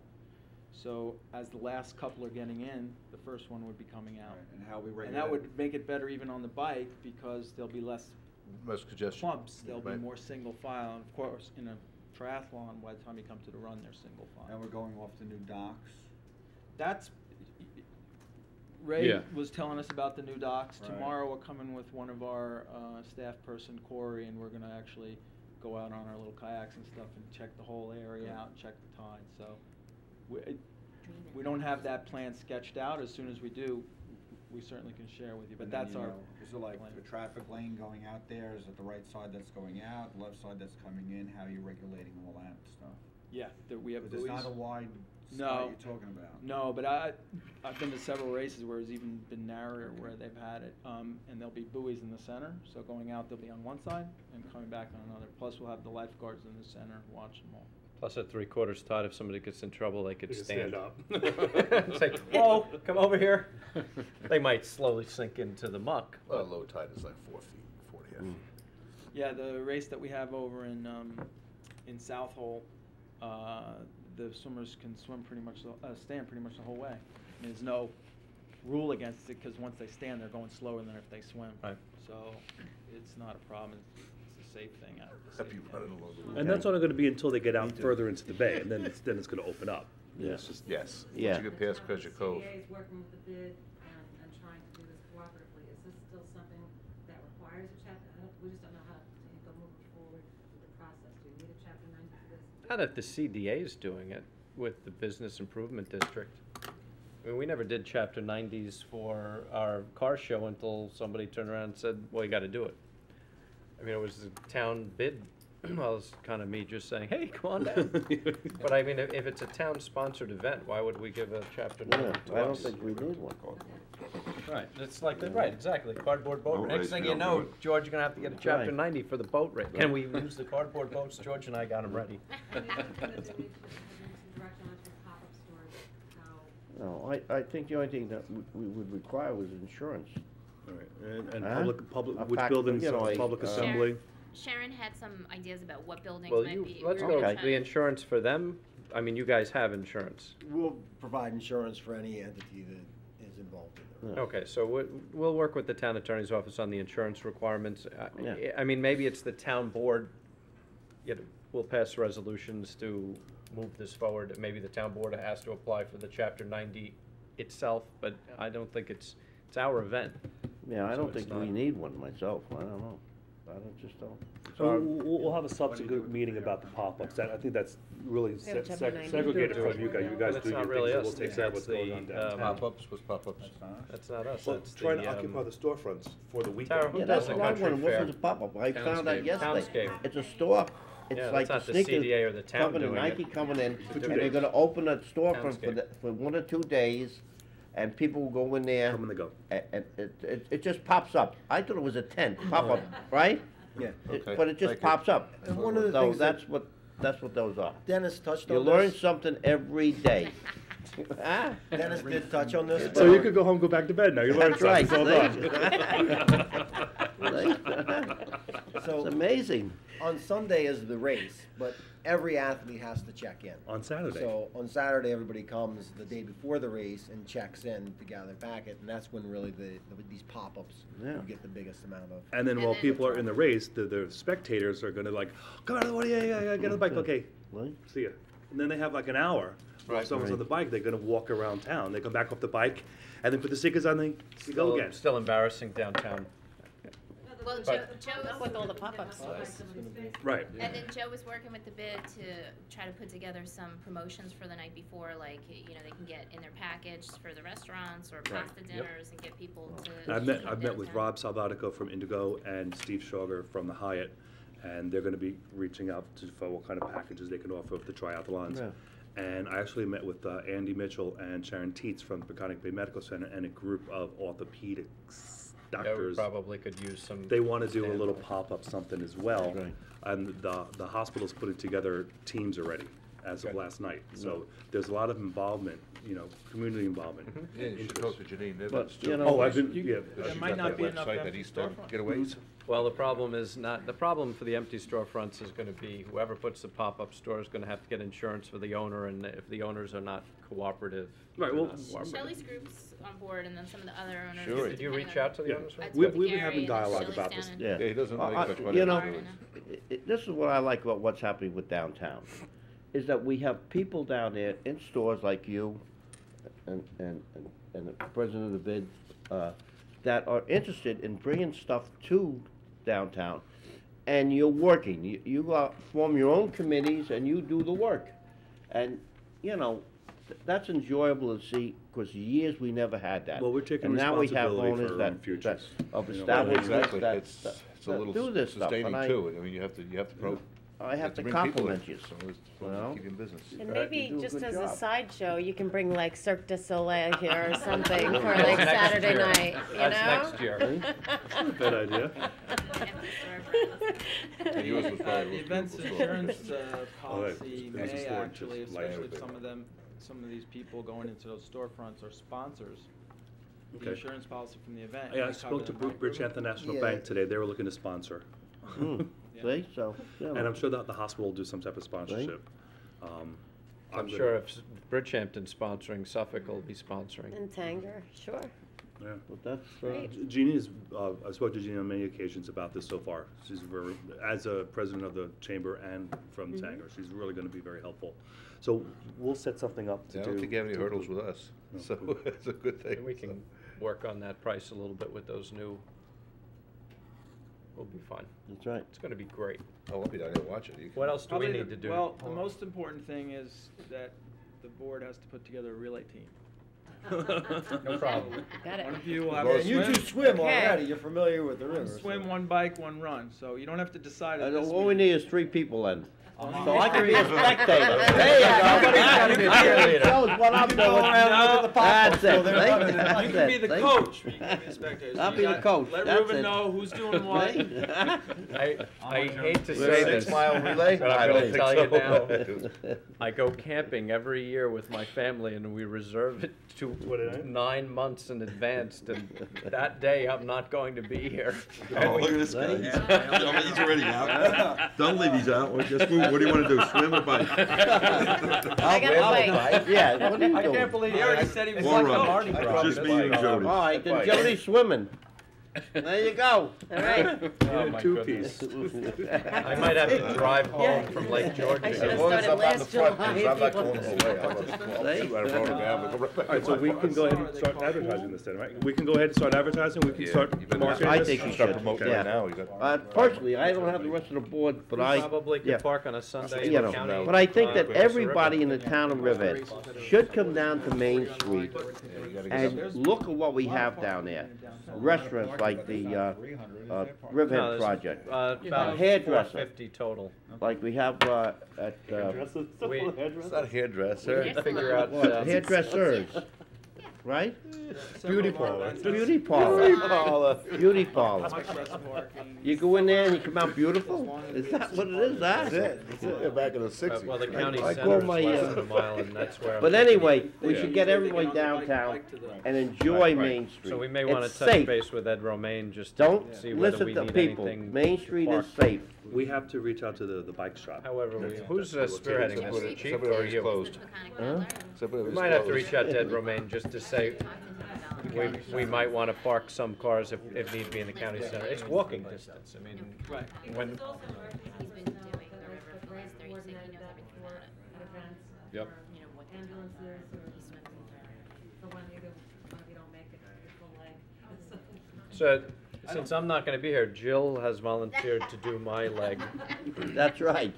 H: So as the last couple are getting in, the first one would be coming out.
K: Right, and how we regulate.
H: And that would make it better even on the bike because there'll be less
C: Less congestion.
H: bumps. There'll be
C: Right.
H: more single file. And of course, in a triathlon, by the time you come to the run, they're single file.
K: And we're going off the new docks.
H: That's, Ray
I: Yeah.
H: was telling us about the new docks.
K: Right.
H: Tomorrow we're coming with one of our staff person, Corey, and we're gonna actually go out on our little kayaks and stuff and check the whole area out and check the tide, so. We don't have that plan sketched out. As soon as we do, we certainly can share with you, but
K: And then,
H: that's
K: you
H: our.
K: know, is it like
H: plan.
K: the traffic lane going out there? Is it the right side that's going out, the left side that's coming in? How are you regulating all that stuff?
H: Yeah, we have
K: But there's
H: buoys.
K: not a wide
H: No.
K: spot you're talking about.
H: No, but I've been to several races where it's even been narrower where they've had it, and there'll be buoys in the center, so going out they'll be on one side and coming back on another. Plus we'll have the lifeguards in the center watching them all.
A: Plus at 3/4 tide, if somebody gets in trouble, they could
I: They can
A: stand
I: stand
A: up.
I: up.
A: Say, whoa, come over here. They might slowly sink into the muck.
C: Well, low tide is like 4 feet, 4.5 feet.
H: Yeah, the race that we have over in South Hole, the swimmers can swim pretty much, stand pretty much the whole way. There's no rule against it because once they stand, they're going slower than if they swim.
A: Right.
H: So it's not a problem. It's a safe thing.
C: Happy running along the road.
I: And that's only gonna be until they get out further into the bay, and then it's gonna open up.
D: Yeah.
I: It's just-
C: Yes.
D: Yeah.
C: Once you get past Treasure Cove.
M: CDA is working with the bid and trying to do this cooperatively. Is this still something that requires a chapter? We just don't know how to go moving forward with the process. Do we need a chapter 90 for this?
A: Not if the CDA is doing it with the Business Improvement District. I mean, we never did Chapter 90s for our car show until somebody turned around and said, well, you gotta do it. I mean, it was a town bid. Well, it's kind of me just saying, hey, come on down. But I mean, if it's a town-sponsored event, why would we give a Chapter 90
D: Yeah,
A: to
D: I don't
A: us?
D: think we need one.
A: Right, it's like, right, exactly, cardboard boat.
E: Boat
A: Next
E: race,
A: thing
E: we
A: you
E: don't
A: know,
E: do it.
A: George, you're gonna have to get a Chapter
D: Right.
A: 90 for the boat race. Can we use the cardboard boats? George and I got them ready.
M: And is it gonna be some direction on some pop-up stores, how?
D: No, I think the only thing that we would require was insurance.
I: All right, and
D: Huh?
I: public,
D: A
I: which
D: fact-
I: buildings,
D: you know, like,
I: public
D: uh,
I: assembly?
L: Sharon had some ideas about what buildings
A: Well,
L: might be.
A: let's
L: we
A: go,
L: were
D: Okay.
L: trying-
A: the insurance for them, I mean, you guys have insurance.
J: We'll provide insurance for any entity that is involved in it.
D: Yeah.
A: Okay, so we'll work with the town attorney's office on the insurance requirements.
D: Yeah.
A: I mean, maybe it's the town board, we'll pass resolutions to move this forward. Maybe the town board has to apply for the Chapter 90 itself, but I don't think it's our event.
D: Yeah, I
A: So
D: don't
A: it's
D: think we
A: not-
D: need one myself, I don't know. just don't.
I: We'll have a subsequent meeting about the pop-ups. I think that's really
G: We have chapter 90.
I: segregated from you guys. You guys
A: That's
I: do your
A: not
I: thing,
A: really
I: so
A: us.
I: we'll take care of what's
A: That's
I: going on
A: the,
I: downtown.
C: Pop-ups, what's pop-ups?
A: That's not us,
I: Well,
A: that's the.
I: trying to occupy the storefronts for the
A: Tara,
I: weekend.
A: who
D: Yeah,
A: does
D: that's
A: the
D: what I
A: country
D: wanted. What
A: fair?
D: was a pop-up? I found out
A: Townscape.
D: yesterday.
A: Townscape.
D: It's a store.
A: Yeah,
D: It's like
A: that's
D: the
A: not the
D: sneakers
A: CDA or the town
D: company,
A: doing
D: Nike
A: it.
D: coming in,
A: For
D: and
A: 2
D: they're
A: days.
D: gonna open a storefront
A: Townscape.
D: for 1 or 2 days, and people will go in there.
I: Come and they go.
D: And it just pops up. I thought it was a tent, pop-up, right?
J: Yeah.
C: Okay,
D: But it just
C: thank you.
D: pops up.
J: And one of the
D: So
J: things that-
D: that's what those are.
J: Dennis touched
D: You
J: on
D: learn
J: this.
D: something every day. Ah,
J: Dennis did touch on this.
I: So you could go home, go back to bed now. You learned
D: That's
I: something.
D: right.
I: It's all done.
D: It's
J: So
D: amazing.
J: on Sunday is the race, but every athlete has to check in.
I: On Saturday.
J: So on Saturday, everybody comes the day before the race and checks in to gather packet, and that's when really these pop-ups
D: Yeah.
J: you get the biggest amount of.
I: And then while people are in the race, the spectators are gonna like, come on, what do you, get on the bike, okay,
D: Right?
I: see ya. And then they have like an hour. While
C: Right.
I: someone's on the bike, they're gonna walk around town. They come back off the bike, and then put the stickers on, they go again.
A: Still embarrassing downtown.
L: Well,
A: But-
L: Joe
G: Not with all the pop-up stores.
I: Right.
L: and then Joe was working with the bid to try to put together some promotions for the night before, like, you know, they can get in their package for the restaurants or pasta dinners and get people to.
I: I've met with
L: downtown.
I: Rob Salvatico from Indigo and Steve Shoger from the Hyatt, and they're gonna be reaching out for what kind of packages they can offer with the triathlons.
D: Yeah.
I: And I actually met with Andy Mitchell and Sharon Teets from the Peconic Bay Medical Center and a group of orthopedics
A: Yeah, we
I: doctors.
A: probably could use some.
I: They wanna do a
A: stand
I: little
A: by.
I: pop-up something as well.
D: Right.
I: And the hospital's putting together teams already as of
A: Good.
I: last night. So there's a lot of involvement, you know, community involvement.
C: Yeah, you should talk to Janine
D: But,
C: Nivens too.
D: you know,
I: Oh, I've been,
H: You-
I: yeah.
H: There
C: She's
H: might
C: got
H: not
C: that
H: be enough
C: website that
H: empty
C: he's done
H: storefronts.
C: getaways.
A: Well, the problem is not, the problem for the empty storefronts is gonna be whoever puts the pop-up store is gonna have to get insurance for the owner, and if the owners are not cooperative.
I: Right,
A: they're
I: well,
A: not cooperative.
L: Shelley's group's on board, and then some of the other owners.
C: Sure.
A: Did you
L: depending
A: reach
L: on-
A: out to the
I: Yeah.
A: owners?
L: I
I: We've
L: spoke to
I: been
L: Gary,
I: having
L: and then
I: dialogue
L: Shelley's
I: about
L: down
I: this.
L: in-
D: Yeah.
C: Yeah, he doesn't make much money.
D: You know,
L: Florida.
D: this is what I like about what's happening with downtown, is that we have people down there in stores like you and the president of the bid, that are interested in bringing stuff to downtown. And you're working, you form your own committees and you do the work. And, you know, that's enjoyable to see, because years we never had that.
I: Well, we're taking
D: And now we have
I: responsibility
D: owners
I: for our
D: that,
I: own futures.
D: of
I: You know,
D: establishments
C: Exactly,
D: that,
C: it's a
D: that
C: little
D: do this stuff.
C: sustaining
D: And
C: too. I mean, you have to
D: I have to
C: bring people in,
D: compliment you.
C: So it's
D: You know?
C: keep you in business.
G: And
D: Right,
G: maybe
D: you do a
G: just
D: good
G: as a
D: job.
G: sideshow, you can bring like Cirque du Soleil here or something for
A: That's
G: like
A: next
G: Saturday
A: year.
G: night, you know?
A: That's next year.
I: Bad idea.
C: And yours was probably
H: The
C: a
H: events
C: beautiful store.
H: insurance policy
I: It's a
H: may
I: store,
H: actually,
I: just
H: especially
I: like-
H: if some of these people going into those storefronts are sponsors. The
I: Okay.
H: insurance policy from the event.
I: Yeah, I
H: may
I: spoke to
H: cover them.
I: Bridgehampton National
J: Yeah.
I: Bank today. They were looking to sponsor.
D: See, so, you know.
I: And I'm sure that the hospital will do some type of sponsorship.
A: I'm sure if Bridgehampton's sponsoring, Suffolk will be sponsoring.
G: And Tanger, sure.
I: Yeah.
D: But that's,
G: Great.
I: Jeannie is, I've spoken to Jeannie on many occasions about this so far. She's very, as a president of the chamber and from Tanger, she's really gonna be very helpful. So we'll set something up to
C: I
I: do.
C: don't think you have any
I: to-
C: hurdles with us,
I: No.
C: so it's a good thing.
A: And we can work on that price a little bit with those new, we'll be fine.
D: that's right.
A: It's gonna be great.
C: Oh, I'll be down there watching. You can-
A: What else do we
H: Probably
A: need
H: the-
A: to do?
H: Well, the most important thing is that the board has to put together a relay team.
A: No problem.
G: Got it.
H: One of you will have
C: Well,
H: to
J: And you
H: swim.
J: two swim
G: Okay.
J: already, you're familiar with the river. so-
H: Swim, one bike, one run, so you don't have to decide at this
D: All we
H: meeting.
D: need is 3 people then.
H: Uh-huh.
D: So I can be a spectator.
G: There
D: you go.
A: Somebody's gotta be a cheerleader.
D: Shows what I'm
J: You can go
D: doing.
J: around and look at the pop-ups
D: That's it.
J: while they're
D: see?
J: running.
D: That's
H: You can be
D: it,
H: the
D: see?
H: coach, you can be the spectator. So
D: I'll
H: you
D: be the
H: got-
D: coach,
H: Let
D: that's
H: Ruben
D: it.
H: know who's doing what.
A: I hate to
C: With
A: say
C: a
A: this,
C: 6-mile relay?
A: but
C: I
A: I'm
C: don't
A: gonna
C: think
A: tell you
C: so.
A: now, I go camping every year with my family and we reserve it to
I: What did I-
A: 9 months in advance, and that day I'm not going to be here.
E: Oh, look at this guy. He's already out. Don't leave, he's out. What do you want to do, swim or bike?
G: I got a bike.
D: Yeah, what are you
H: I
D: doing?
H: can't believe he already said he was
E: Or
H: like
E: run.
H: a Mardi Gras.
E: Just me and Jody.
D: All right, then Jody's swimming. There you go.
B: All right.
A: Oh, my goodness. I might have to drive home from Lake Georgia.
G: I should have started last July.
C: I'm not going away.
I: All right, so we can go ahead and start advertising this then, right? We can go ahead and start advertising, we can start marketing
D: I
I: this?
D: think you
C: Start
D: should.
C: promoting
D: Yeah.
C: right now. You got-
D: Personally, I don't have the rest of the board, but I.
A: Probably
D: yeah.
A: could park on a Sunday in
D: You
A: the
D: know,
A: county.
D: but I think that
A: Across the
D: everybody in
A: river.
D: the town of Riverhead should come down to Main Street and look at what we have down there. Restaurants like the
A: No,
D: Riverhead
A: there's,
D: Project,
A: about
D: hairdresser.
A: 450 total.
D: like we have at
A: We
C: It's not a hairdresser.
A: we figure out,
D: hairdressers, right?
I: Beauty parlor.
D: Beauty parlor. Beauty parlor.
H: Much less work.
D: You go in there and you come out beautiful? Is that what it is, huh?
C: That's it. Yeah, back in the '60s.
A: well, the county
D: I
A: center
D: call
A: is
D: my,
A: less than a mile, and that's where. I'm
D: But
A: thinking.
D: anyway, we
C: Yeah.
D: should get everybody downtown and enjoy
C: Right.
D: Main Street.
A: So we may want
D: It's
A: to touch
D: safe.
A: base with Ed Romaine just to
D: Don't
A: see whether
D: listen
A: we
D: to
A: need
D: people.
A: anything.
D: Main
A: to
D: Street
A: park.
D: is safe.
I: We have to reach out to the bike shop.
A: However, who's spearheading this, chief
C: Somebody
A: or
C: already
A: you?
C: closed.
A: We might have to reach out to Ed Romaine just to say, we might want to park some cars if need be in the county center. It's walking distance, I mean,
H: Right.
A: when,
L: He's been doing the river for his 30, so he knows everything about it.
C: Yep.
L: You know, what
M: Ambulances or for when you don't make it full leg.
A: so, since I'm not gonna be here, Jill has volunteered to do my leg.
D: That's right.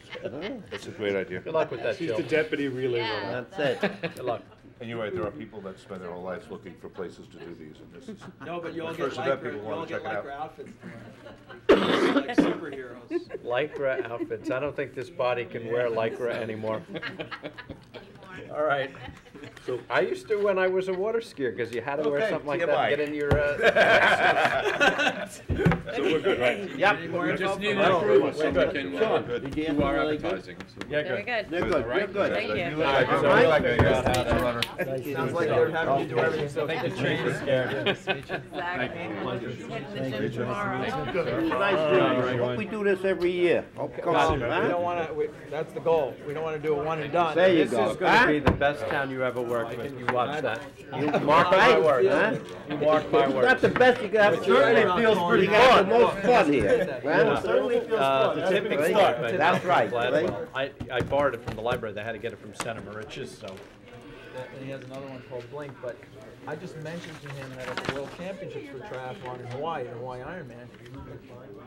C: That's a great idea.
A: Good luck with that,
I: She's
A: Jill.
I: the deputy relay
L: Yeah.
I: runner.
D: That's it.
A: Good luck.
C: And you're right, there are people that spend their whole lives looking for places to do these, and this is.
H: No, but you all
C: the
H: get
C: first event
H: lycra,
C: people
H: you all
C: wanna
H: get
C: check it out.
H: lycra outfits tomorrow. Like superheroes.
A: Lycra outfits. I don't think this body can wear Lycra anymore. All right. So I used to when I was a water skier, because you had to wear
C: Okay,
A: something like
C: TMI.
A: that to get in your.
C: So we're good, right?
D: Yep.
H: We just need
A: No, we're good.
D: Sean, did you have
E: Do our
D: really good?
E: advertising.
A: Yeah,
G: Very
A: good.
G: good.
D: They're good, they're good.
G: Thank you.
A: So we like to figure out how to.
H: Sounds like they're having you do everything, so
A: I think the train is scared.
G: Exactly. Hitting the gym tomorrow.
D: Nice doing you. Hope we do this every year. Come on,
H: We
D: huh?
H: don't wanna, that's the goal. We don't wanna do a one and done.
D: There you
A: This
D: go.
A: is gonna be the best town you ever worked with. You watch that.
D: You
A: Mark my words.
D: Huh?
A: You mark my
D: It's
A: words.
D: not the best you can have. Certainly feels pretty good. The most fun here.
A: Yeah.
D: Certainly feels fun.
A: The tipping
D: Right?
A: start, but
D: That's right.
A: Gladwell. I borrowed it from the library. They had to get it from Center Mauritius, so.
H: And he has another one called Blink, but I just mentioned to him that at the World Championships for Triathlon in Hawaii, the Hawaii Ironman,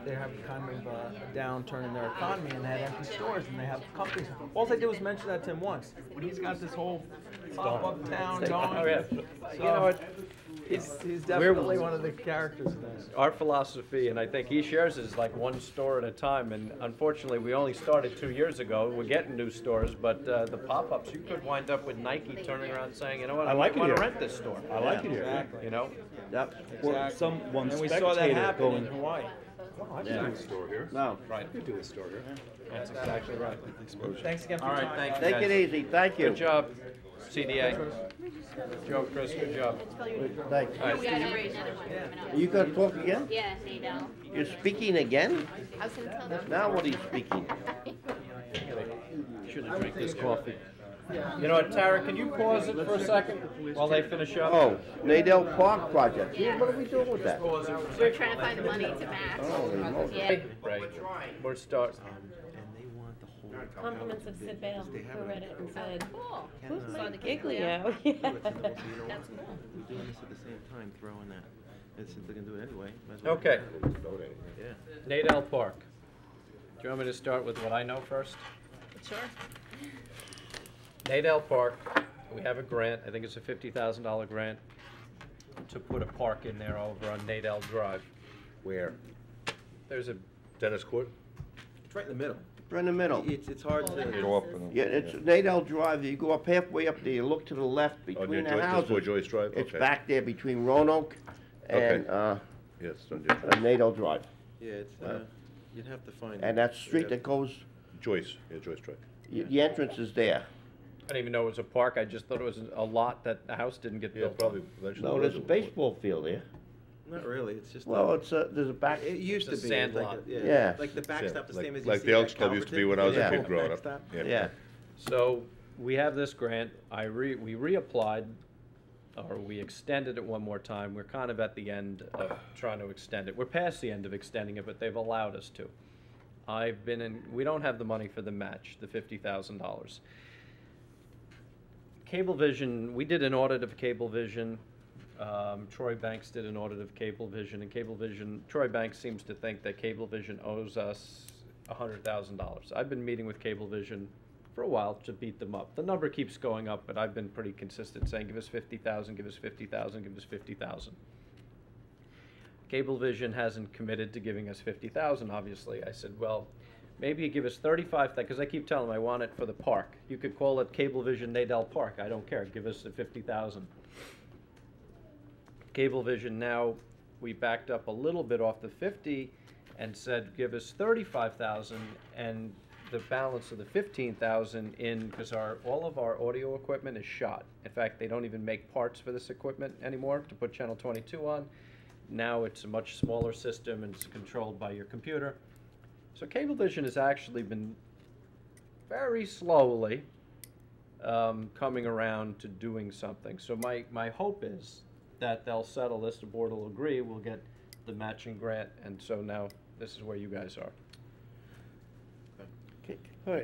H: they have kind of a downturn in their economy and they had empty stores and they have companies. All I did was mention that to him once, but he's got this whole pop-up town going.
A: Oh, yeah. You know what?
H: He's definitely one of the characters in this.
A: Our philosophy, and I think he shares, is like one store at a time. And unfortunately, we only started 2 years ago. We're getting new stores, but the pop-ups, you could wind up with Nike turning around saying, you know what, I
I: like it
A: want to
I: here.
A: rent this store.
I: I like it here.
H: Exactly.
A: You know?
D: Yep.
I: Or one
H: And we saw that
I: spectator
H: happen
I: going,
H: in Hawaii.
I: oh, I can do a store here.
D: No.
A: Right.
I: I could do a store here.
A: That's exactly right.
H: Thanks again for
A: All
H: your
A: right,
H: time.
A: thank you,
D: Take
A: guys.
D: it easy. Thank you.
A: Good job, CDA. Joe, Chris, good job.
D: Thanks.
A: All right.
L: We got another one coming up.
D: You gonna talk again?
L: Yeah, Nadel.
D: You're speaking again?
L: I was gonna tell them.
D: Now what are you speaking?
A: Should have drank this coffee. You know what, Tara, can you pause it for a second while they finish up?
D: Oh, Nadell Park Project. What are we doing with that?
L: We're trying to find the money to match. Yeah.
A: Right. We're start.
G: Compliments of Sid Bale, who read it and said,
L: Cool.
G: who's
L: Saw
G: Mike
L: the Giglio.
G: Giglio? Yeah.
L: That's cool.
N: We're doing this at the same time, throwing that. And since they're gonna do it anyway. might as well.
A: Okay.
N: Yeah.
A: Nadell Park. Do you want me to start with what I know first?
L: Sure.
A: Nadell Park, we have a grant, I think it's a $50,000 grant, to put a park in there over on Nadell Drive.
C: Where?
A: There's a,
C: Tennis court?
N: It's right in the middle.
D: Right in the middle.
N: It's hard to.
C: Go up and.
D: Yeah, it's Nadell Drive. You go up halfway up there, you look to the left between
C: near
D: the
C: Joyce-
D: houses.
C: before Joyce Drive?
D: It's
C: Okay.
D: back there between Roanoke and,
C: Okay. Yes, don't do
D: Nadell Drive.
N: Yeah, it's, you'd have to find.
D: And that street that goes,
C: Joyce, yeah, Joyce Drive.
D: the entrance is there.
A: I didn't even know it was a park, I just thought it was a lot that the house didn't get
C: Yeah,
A: built.
C: probably eventually.
D: No, there's a baseball field there.
N: Not really, it's just.
D: Well, it's there's a back,
N: It used to
A: It's a
N: be.
A: sand
N: like
A: lot.
D: Yeah.
N: Like the backstop, the same as you
C: Like
N: see
C: the
N: at
C: Elks Club used to be when I was a
D: Yeah.
C: kid growing up.
N: Backstop.
C: Yeah.
D: yeah.
A: So, we have this grant, we reapplied or we extended it one more time. We're kind of at the end of trying to extend it. We're past the end of extending it, but they've allowed us to. We don't have the money for the match, the $50,000. Cablevision, we did an audit of Cablevision. Troy Banks did an audit of Cablevision, and Cablevision, Troy Banks seems to think that Cablevision owes us $100,000. I've been meeting with Cablevision for a while to beat them up. The number keeps going up, but I've been pretty consistent saying, give us 50,000, give us 50,000, give us 50,000. Cablevision hasn't committed to giving us 50,000, obviously. I said, well, maybe you give us 35,000, because I keep telling them I want it for the park. You could call it Cablevision Nadell Park. I don't care. Give us the 50,000. Cablevision now, we backed up a little bit off the 50 and said, give us 35,000 and the balance of the 15,000 in, because all of our audio equipment is shot. In fact, they don't even make parts for this equipment anymore to put Channel 22 on. Now it's a much smaller system and it's controlled by your computer. So Cablevision has actually been very slowly coming around to doing something. So my hope is that they'll settle this, the board will agree, we'll get the matching grant, and so now this is where you guys are.
D: Okay, all right.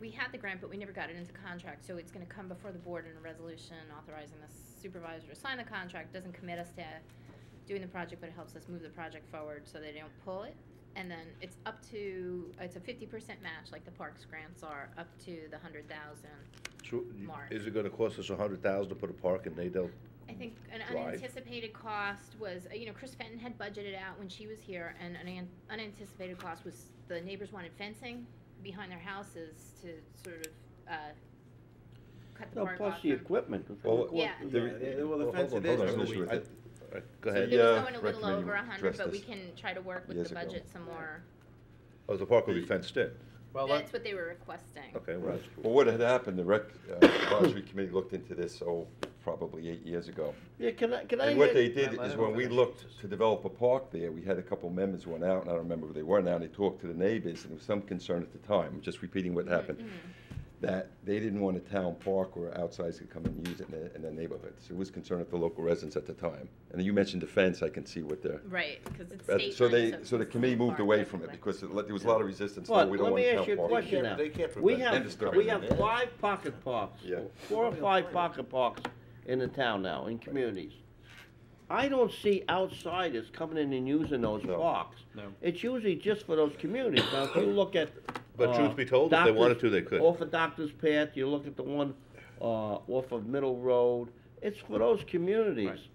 L: We had the grant, but we never got it into contract, so it's gonna come before the board in a resolution authorizing the supervisor to sign the contract. Doesn't commit us to doing the project, but it helps us move the project forward so they don't pull it. And then it's up to, it's a 50% match, like the parks grants are, up to the 100,000 mark.
C: Is it gonna cost us $100,000 to put a park in Nadell?
L: I think an
C: Drive?
L: unanticipated cost was, Chris Fenton had budgeted out when she was here, and an unanticipated cost was the neighbors wanted fencing behind their houses to sort of cut the park off.
D: Plus the equipment.
E: Well,
L: Yeah.
N: Well, the fence
E: hold
N: it is.
E: on,
N: but
E: issue with it.
C: Go
L: So
C: ahead.
L: it was going a little
E: recommend
L: over
E: you
L: 100,
E: address
L: but we
E: this
L: can try to work with
E: years
L: the
E: ago.
L: budget some more.
C: Oh, the park will be fenced in?
A: Well,
L: That's what they were requesting.
C: Okay, well, that's cool.
E: Well, what had happened, the rec advisory committee looked into this, probably 8 years ago.
D: Yeah, can I?
E: And what they did is when we looked to develop a park there, we had a couple members went out, and I don't remember who they were now, and they talked to the neighbors, and there was some concern at the time, I'm just repeating what happened, that they didn't want a town park where outsiders could come and use it in the neighborhood. So it was concern of the local residents at the time. And you mentioned the fence, I can see what they're.
L: Right, because it's state
E: So
L: money,
E: so the
L: it's
E: committee
L: state
E: moved
L: park
E: away from it,
L: technically.
E: because there was a lot of resistance, no,
D: But
E: we don't
D: let
E: want
D: me
E: a
D: ask
E: town
D: you a
E: park.
D: question now.
C: They can't
D: We
C: prevent
D: have,
C: disturbing
D: we have
C: it.
D: 5 pocket parks,
E: Yeah.
D: 4 or 5 pocket parks in the town now, in communities. I don't see outsiders coming in and using those
E: No.
D: parks.
A: No.
D: It's usually just for those communities. Now, if you look at.
C: But truth be told, if they wanted
D: Doctor's-
C: to, they could.
D: Off of Doctor's Path, you look at the one, off of Middle Road, it's for those communities.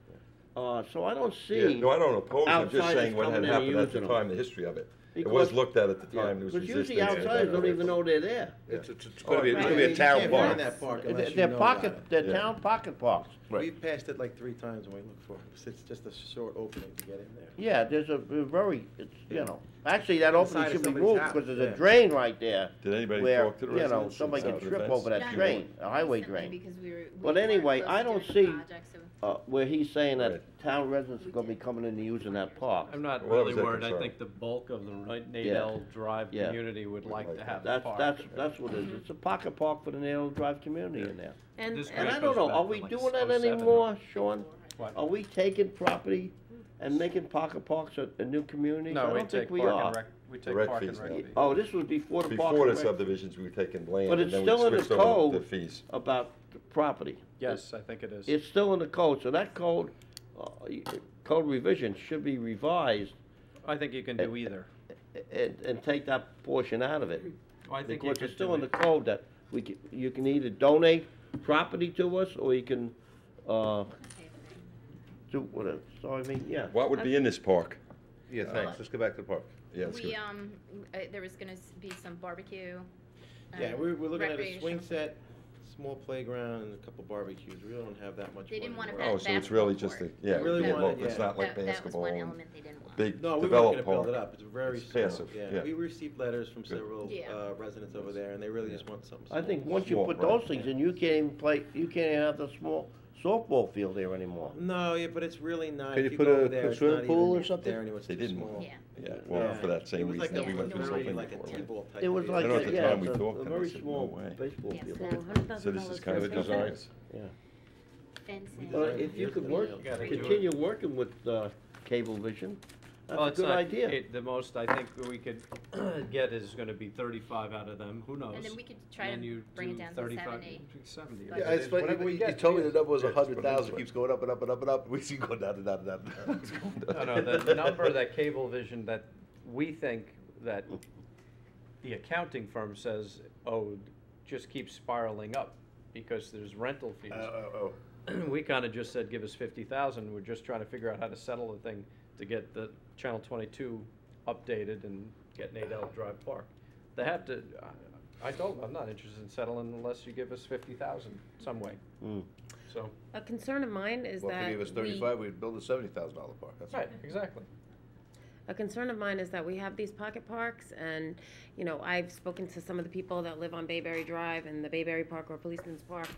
D: So I don't
E: Yeah,
D: see.
E: no, I don't oppose, I'm just
D: outsiders
E: saying what had
D: coming in and
E: happened at the
D: using
E: time,
D: them.
E: the history of it. It
D: Because-
E: was looked at the
D: Yeah,
E: time, there was
D: because
E: resistance.
D: usually outsiders don't even know they're there.
C: It's gonna be a
N: You
C: town
N: can't
C: park.
N: find that park unless you
D: They're
N: know
D: pocket,
N: about it.
D: they're
E: Yeah.
D: town pocket parks.
N: We've passed it like 3 times and we look for it. It's just a short opening to get in there.
D: Yeah, there's a very, it's, actually, that opening
N: Inside of
D: should be
N: somebody's
D: moved,
N: house,
D: because there's a
N: yeah.
D: drain right there.
E: Did anybody
D: where,
E: talk to the
D: you know,
E: residents?
D: somebody
E: south
D: can
E: of the
D: trip
E: fence?
D: over that
L: Not
D: drain, a highway
L: recently,
D: drain.
L: because we
D: But
L: were
D: anyway,
L: close
D: I
L: to
D: don't
L: doing the
D: see-
L: project, so-
D: Where he's saying that
E: Right.
D: town residents are gonna be coming in and using that park.
A: I'm not
E: Well, that
A: really
E: was their
A: worried. I
E: concern.
A: think the bulk of the Nadell Drive
D: Yeah.
A: community would like to have the
D: That's,
A: park.
D: that's what it is. It's a pocket park for the Nail Drive community in there.
G: And,
A: This
D: And
A: grant
D: I don't
A: goes
D: know,
A: back
D: are
A: to
D: we
A: like
D: doing that
A: 07.
D: anymore, Sean?
A: What?
D: Are we taking property and making pocket parks in new communities? I
A: No, we
D: don't
A: take
D: think we
A: park
D: are.
A: and rec, we take
E: rec
A: park and
E: fees
A: rec
E: now.
A: fees.
D: Oh, this was before the park.
E: Before the
D: and rec-
E: subdivisions, we were taking land,
D: But
E: and
D: it's
E: then we
D: still in the
E: switched over to the
D: code
E: fees.
D: about the property.
A: Yes, I think it is.
D: It's still in the code, so that code, code revision should be revised
A: I think you can do either.
D: and take that portion out of it.
A: Well, I think you
D: Because
A: could
D: it's still
A: do
D: in the
A: it.
D: code that you can either donate property to us, or you can, do whatever, so I mean, yeah.
E: What would be in this park?
C: Yeah, thanks, let's go back to the park.
E: Yeah, let's
L: We,
E: go.
L: there was gonna be some barbecue.
N: Yeah, we're looking at a
L: recreational.
N: swing set, small playground, and a couple barbecues. We really don't have that much.
L: They didn't
N: money
L: want
N: for
L: a
E: Oh, so it's really just a, yeah,
N: Really
E: yeah,
N: wanted-
E: local, it's
N: yeah.
E: not like
L: That was
E: basketball
L: one
E: and
L: element they didn't want.
E: big
N: No, we weren't
E: developed
N: gonna build
E: park.
N: it up. It's very
E: It's
N: small.
E: passive, yeah.
N: We received letters from
E: Good.
N: several
L: Yeah.
N: residents over there, and they really just want something small.
D: I think once you
E: Small,
D: put
E: right,
D: those things in, you can't even play, you can't even have the small softball field there anymore.
N: No, yeah, but it's really not.
C: Can
N: if
C: you
N: go
C: put
N: over
C: a
N: there, it's
C: swimming
N: not
C: pool
N: even
C: or something?
N: there anymore. It's
E: They
N: too
E: didn't
N: small.
L: Yeah.
E: Yeah, well, for that same
N: It was like
E: reason that we
N: a,
E: went through this whole thing
N: like a
E: before.
N: T-ball type.
D: It was
N: field.
D: like,
E: I know at the
D: yeah,
E: time we
D: it's
E: talked,
D: a
E: and I
D: very
E: said, no
D: small
E: way.
D: baseball
L: Yeah,
D: field.
G: So $100,000
E: So this is
G: for
E: kind of
G: a
E: a
G: swing set?
E: design.
D: Yeah.
L: fencing.
D: Well, if you could work,
A: You gotta do
D: continue working with, Cablevision,
A: Well,
D: that's
A: it's
D: a good
A: not-
D: idea.
A: The most I think we could get is gonna be 35 out of them, who knows?
L: And then we could try
A: And
L: to
A: you
L: bring it
A: do
L: down to
A: 35,
L: 70.
A: 70.
L: But-
C: Yeah, it's funny,
A: Whatever we
C: you
A: get,
C: told me
A: we
C: the number was
E: Yeah, it's put
C: 100,000,
E: into
C: keeps going up and up and up and up, we see going down and down and down.
A: No, the number that Cablevision that we think that the accounting firm says, oh, just keeps spiraling up because there's rental fees. We kinda just said, give us 50,000, we're just trying to figure out how to settle the thing to get the Channel 22 updated and get Nadell Drive Park. They have to, I told them, I'm not interested in settling unless you give us 50,000 some way. So.
G: A concern of mine is
C: Well, if
G: that
C: they gave us 35, we'd build a $70,000 park, that's
A: Right, exactly.
G: A concern of mine is that we have these pocket parks, and, you know, I've spoken to some of the people that live on Bayberry Drive and the Bayberry Park or Policeman's Park,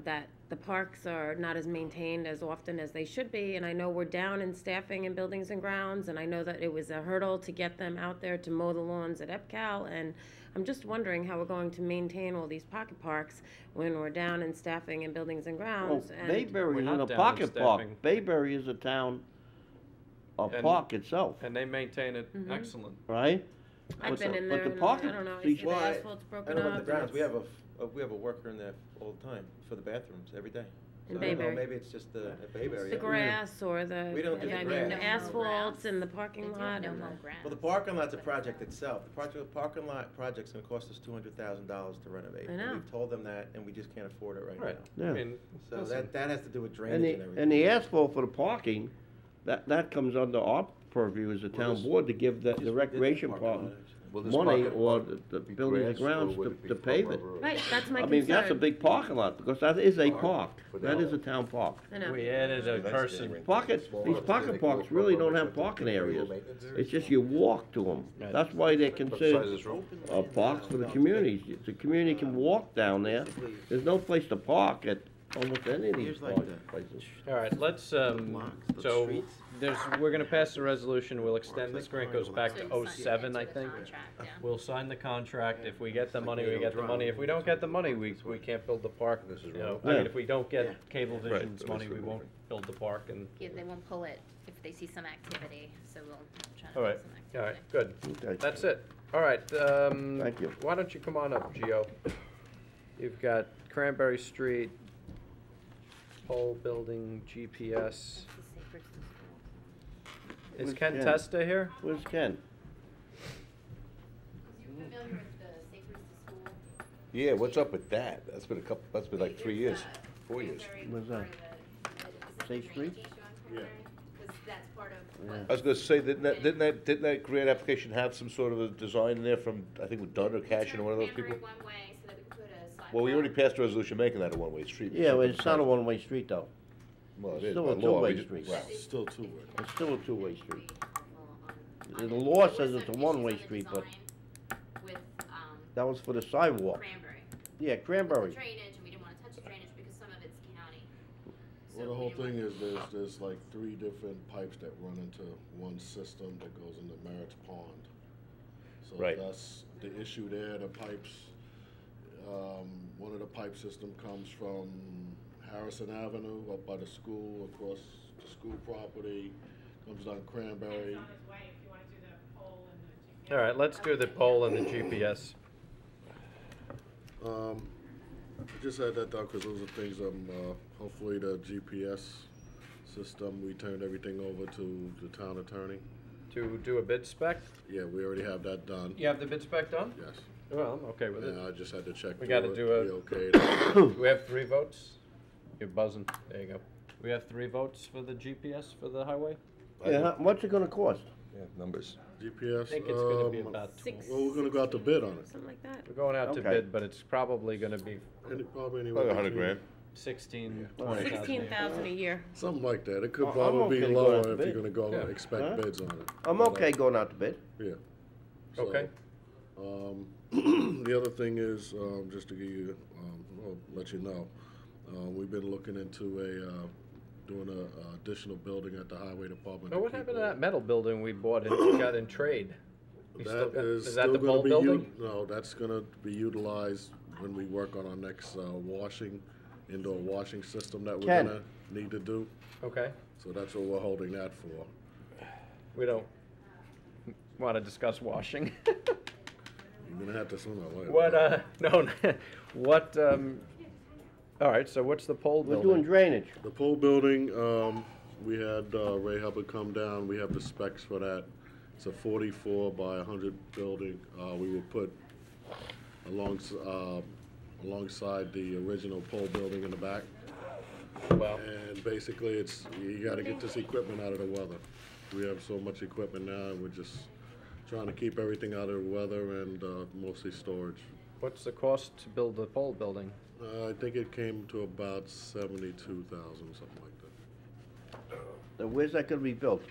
G: that the parks are not as maintained as often as they should be, and I know we're down in staffing in buildings and grounds, and I know that it was a hurdle to get them out there to mow the lawns at EPCAL, and I'm just wondering how we're going to maintain all these pocket parks when we're down in staffing in buildings and
D: Well,
G: grounds, and.
D: Bayberry
A: We're
D: is
A: not
D: in a
A: down in
D: pocket park.
A: staffing.
D: Bayberry is a town, a
A: And-
D: park itself,
A: And they maintain it
G: Mhm.
A: excellent.
D: right?
G: I've
D: But
G: been
D: the-
G: in
D: but
G: there,
D: the
G: and
D: pocket-
G: I don't know, I
D: see,
G: see the
N: Well,
G: asphalt's
N: I
G: broken
N: don't know
G: up.
N: about the grounds,
G: and
N: we have
G: it's-
N: we have a worker in there all the time for the bathrooms, every day.
G: In
N: So I don't know,
G: Bayberry.
N: maybe it's just the Bayberry.
G: The grass or the,
N: We don't do
G: I
N: the
G: mean, the
N: grass.
G: asphalt and the parking
L: They do
G: lot.
L: no
G: and
L: mow
G: the-
L: grass.
N: Well, the parking lot's a project itself. The parking lot project's gonna cost us $200,000 to renovate.
G: I
N: And
G: know.
N: We've told them that, and we just can't afford it right
A: Right.
N: now.
D: Yeah.
A: I mean,
N: So
A: listen,
N: that has to do with
D: And
N: drainage
D: the,
N: and everything.
D: and the asphalt for the parking, that comes under our purview as a town
C: this-
D: board to give the
N: Just redid
D: recreation
N: parking lot,
D: part
N: actually.
C: Will this
D: money
C: parking
D: or
C: lot
D: the
C: be
D: buildings and
C: grass, or
D: grounds
C: would it be
D: to pave it.
C: rubber?
G: Right, that's my
D: I
G: concern.
D: mean, that's a big parking lot, because that is a park,
C: For
D: that
C: now.
D: is a town park.
G: I know.
A: we added a person,
D: These pocket parks really don't have parking areas, it's just you walk to them.
A: Right.
D: That's why they're
C: What size
D: considered
C: is this room?
D: parks for the communities. The community can walk down there, there's no place to park at almost any of these
N: Here's like
D: park
N: the-
D: places.
A: all right, let's,
N: blocks, the
A: so,
N: streets.
A: we're gonna pass the resolution, we'll extend this grant, goes back
L: So
A: to
L: you sign-
A: 07,
L: into
A: I
L: the
A: think.
L: contract, yeah.
A: We'll sign the contract, if we get the money, we get the money, if we don't get the money, we can't build the park,
C: This is
A: you know,
C: right.
A: I mean,
D: Yeah.
A: if we don't get
C: Right,
A: Cablevision's
C: so
A: money,
C: this
A: we
C: would
A: won't
C: be-
A: build the park, and,
L: Yeah, they won't pull it if they see some activity, so we'll try to
A: all
L: do
A: right,
L: some
A: all right,
L: activity.
A: good.
D: Okay.
A: That's it. All right,
D: Thank you.
A: why don't you come on up, Gio? You've got Cranberry Street, pole building, GPS.
L: The Sacred School.
A: Is
D: Where's
A: Ken
D: Ken?
A: Testa here?
D: Where's Ken?
L: You familiar with the Sacred School?
C: Yeah, what's up with that? That's been like 3 years, 4 years.
D: Where's that? Safe Street?
L: Yeah. Because that's part of what.
C: I was gonna say, didn't that grant application have some sort of a design in there from, I think with Dunn or Cashin or one of those people?
L: One way so that we could put a sidewalk.
C: Well, we already passed a resolution making that a one-way street.
D: Yeah, well, it's not a one-way street though.
C: Well, it
D: it's
C: is
D: still
C: by
D: a
C: law. We
D: two-way
C: just-
D: street.
C: well,
K: Still two-way.
D: It's still a two-way street.
L: On
D: The law
L: there
D: says
L: was
D: it's
L: some
D: a
L: issues
D: one-way
L: on the
D: street, but
L: design with,
D: that was for the sidewalk.
L: Cranberry.
D: Yeah,
L: With
D: Cranberry.
L: the drainage, and we didn't wanna touch the drainage because some of it's county.
K: Well,
L: So
K: the
L: we
K: whole
L: didn't
K: thing
L: want-
K: is there's like 3 different pipes that run into one system that goes into Merritt's Pond. So
C: Right.
K: that's the issue there, the pipes, one of the pipe system comes from Harrison Avenue up by the school, across the school property, comes down Cranberry.
A: All right, let's do the poll and the GPS.
K: Just had that down because those are things, hopefully the GPS system, we turned everything over to the town attorney.
A: To do a bid spec?
K: Yeah, we already have that done.
A: You have the bid spec done?
K: Yes.
A: Well, I'm okay with it.
K: Yeah, I just had to check.
A: We
K: through
A: gotta
K: it,
A: do a-
K: be okay.
A: We have 3 votes? You're buzzing. There you go. We have 3 votes for the GPS for the highway?
D: Yeah, what's it gonna cost?
E: Yeah, numbers.
K: GPS.
A: I think it's gonna be about
K: Well, we're gonna go out to bid on it.
G: Something like that.
A: We're going out to
D: Okay.
A: bid, but it's probably gonna be
K: Probably anywhere.
C: Probably 100
K: between-
C: grand.
A: 16,
D: Yeah.
A: 20,000.
G: 16,000 a year.
K: Something like that. It could
D: I'm
K: probably be
D: okay going out
K: lower
D: to
K: if
D: bid.
K: you're gonna go
A: Yeah.
K: expect
D: Huh?
K: bids on it.
D: I'm
K: But,
D: okay going out to bid.
K: Yeah. So,
A: Okay.
K: The other thing is, just to give you, well, let you know, we've been looking into doing a additional building at the highway department.
A: Oh,
K: to
A: what
K: keep
A: happened to
K: all-
A: that metal building we bought and got in trade? We still
K: That
A: got-
K: is
A: Is that
K: still
A: the
K: gonna
A: pole
K: be
A: building?
K: No, that's gonna be utilized when we work on our next washing
O: indoor washing system that we're
D: Ken.
O: gonna need to do.
A: Okay,
O: So that's what we're holding that for.
A: we don't want to discuss washing.
O: You're gonna have to sooner or later.
A: What, no, what, all right, so what's the pole
D: We're
A: building?
D: doing drainage.
O: The pole building, we had Ray Hubbard come down, we have the specs for that. It's a 44 by 100 building. We will put alongside the original pole building in the back.
A: Well,
O: And basically, it's, you gotta get this equipment out of the weather. We have so much equipment now, and we're just trying to keep everything out of the weather and mostly storage.
A: what's the cost to build the pole building?
O: I think it came to about 72,000, something like that.
D: So where's that gonna be built?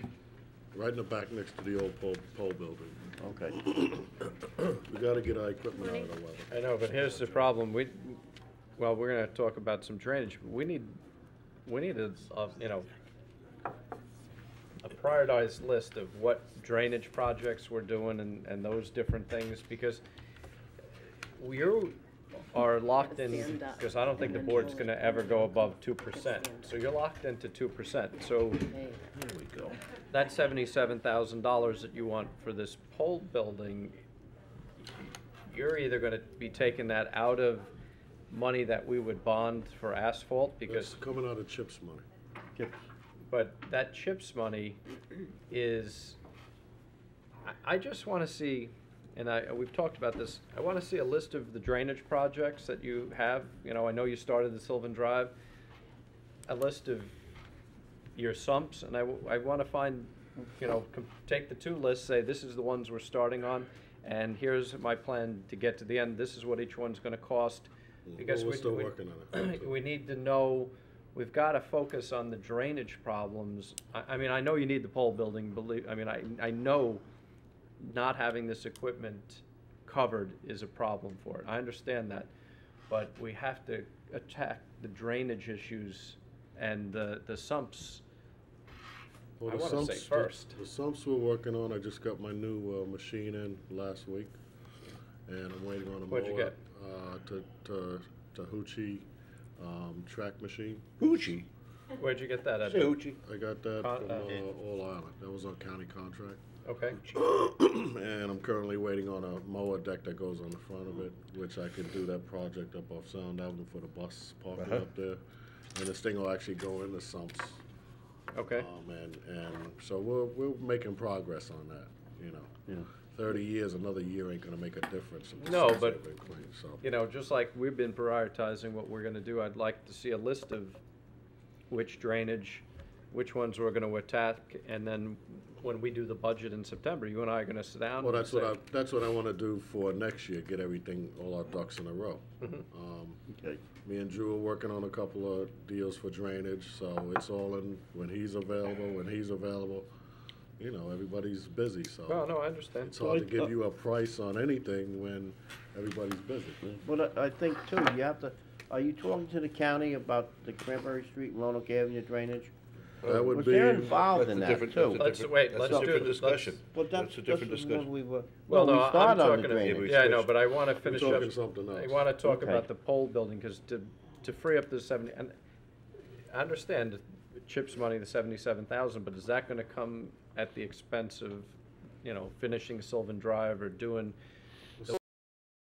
O: Right in the back next to the old pole building.
D: Okay.
O: We gotta get our equipment out of the weather.
A: I know, but here's the problem, well, we're gonna talk about some drainage, but we need a, you know, a prioritized list of what drainage projects we're doing and those different things, because you are locked in, because I don't think the board's gonna ever go above 2%, so you're locked into 2%, so. Here we go. That $77,000 that you want for this pole building, you're either gonna be taking that out of money that we would bond for asphalt, because.
O: It's coming out of CHIPS money.
D: CHIPS.
A: But that CHIPS money is, I just wanna see, and we've talked about this, I wanna see a list of the drainage projects that you have. You know, I know you started the Sylvan Drive, a list of your sumps, and I wanna find, you know, take the two lists, say this is the ones we're starting on, and here's my plan to get to the end, this is what each one's gonna cost. Because
O: Well, we're still working on it.
A: we need to know, we've gotta focus on the drainage problems. I mean, I know you need the pole building, I know not having this equipment covered is a problem for it, I understand that. But we have to attack the drainage issues and the sumps.
O: Well,
A: I
O: the
A: wanna say
O: sumps,
A: first.
O: the sumps we're working on, I just got my new machine in last week, and I'm waiting on a mower.
A: What'd you get?
O: Tahuchi track machine.
C: Hoochie.
A: Where'd you get that at?
C: Hoochie.
O: I got that
A: Con-
O: from All Island. That was our county contract.
A: Okay.
O: And I'm currently waiting on a mower deck that goes on the front of it, which I could do that project up off Sound Avenue for the bus parking up there. And this thing will actually go in the sumps.
A: Okay.
O: And so we're making progress on that, you know.
D: Yeah.
O: 30 years, another year ain't gonna make a difference. if the
A: No,
O: sumps
A: but,
O: ain't been cleaned, so.
A: you know, just like we've been prioritizing what we're gonna do, I'd like to see a list of which drainage, which ones we're gonna attack, and then when we do the budget in September, you and I are gonna sit down.
O: Well,
A: and
O: that's
A: say,
O: that's what I wanna do for next year, get everything, all our ducks in a row.
D: Okay.
O: Me and Drew are working on a couple of deals for drainage, so it's all in, when he's available, you know, everybody's busy, so.
A: No, I understand.
O: It's hard to give you a price on anything when everybody's busy.
D: But I think too, you have to, are you talking to the county about the Cranberry Street, Roanoke Avenue drainage?
O: That would
D: Was
O: be.
D: they're involved in
C: That's a
D: that
C: different-
D: too.
A: Let's wait,
C: That's
A: let's
C: a
A: do
C: different
A: this.
C: discussion.
D: But
C: That's a different
D: this is
C: discussion.
D: when we were,
A: Well,
D: well,
A: no,
D: we
A: I'm
D: started on the
A: talking,
D: drainage.
A: yeah, I know, but I wanna finish up.
O: talking something else.
A: I wanna talk
D: Okay.
A: about the pole building, cause to free up the 70, and I understand the CHIPS money, the 77,000, but is that gonna come at the expense of, you know, finishing Sylvan Drive or doing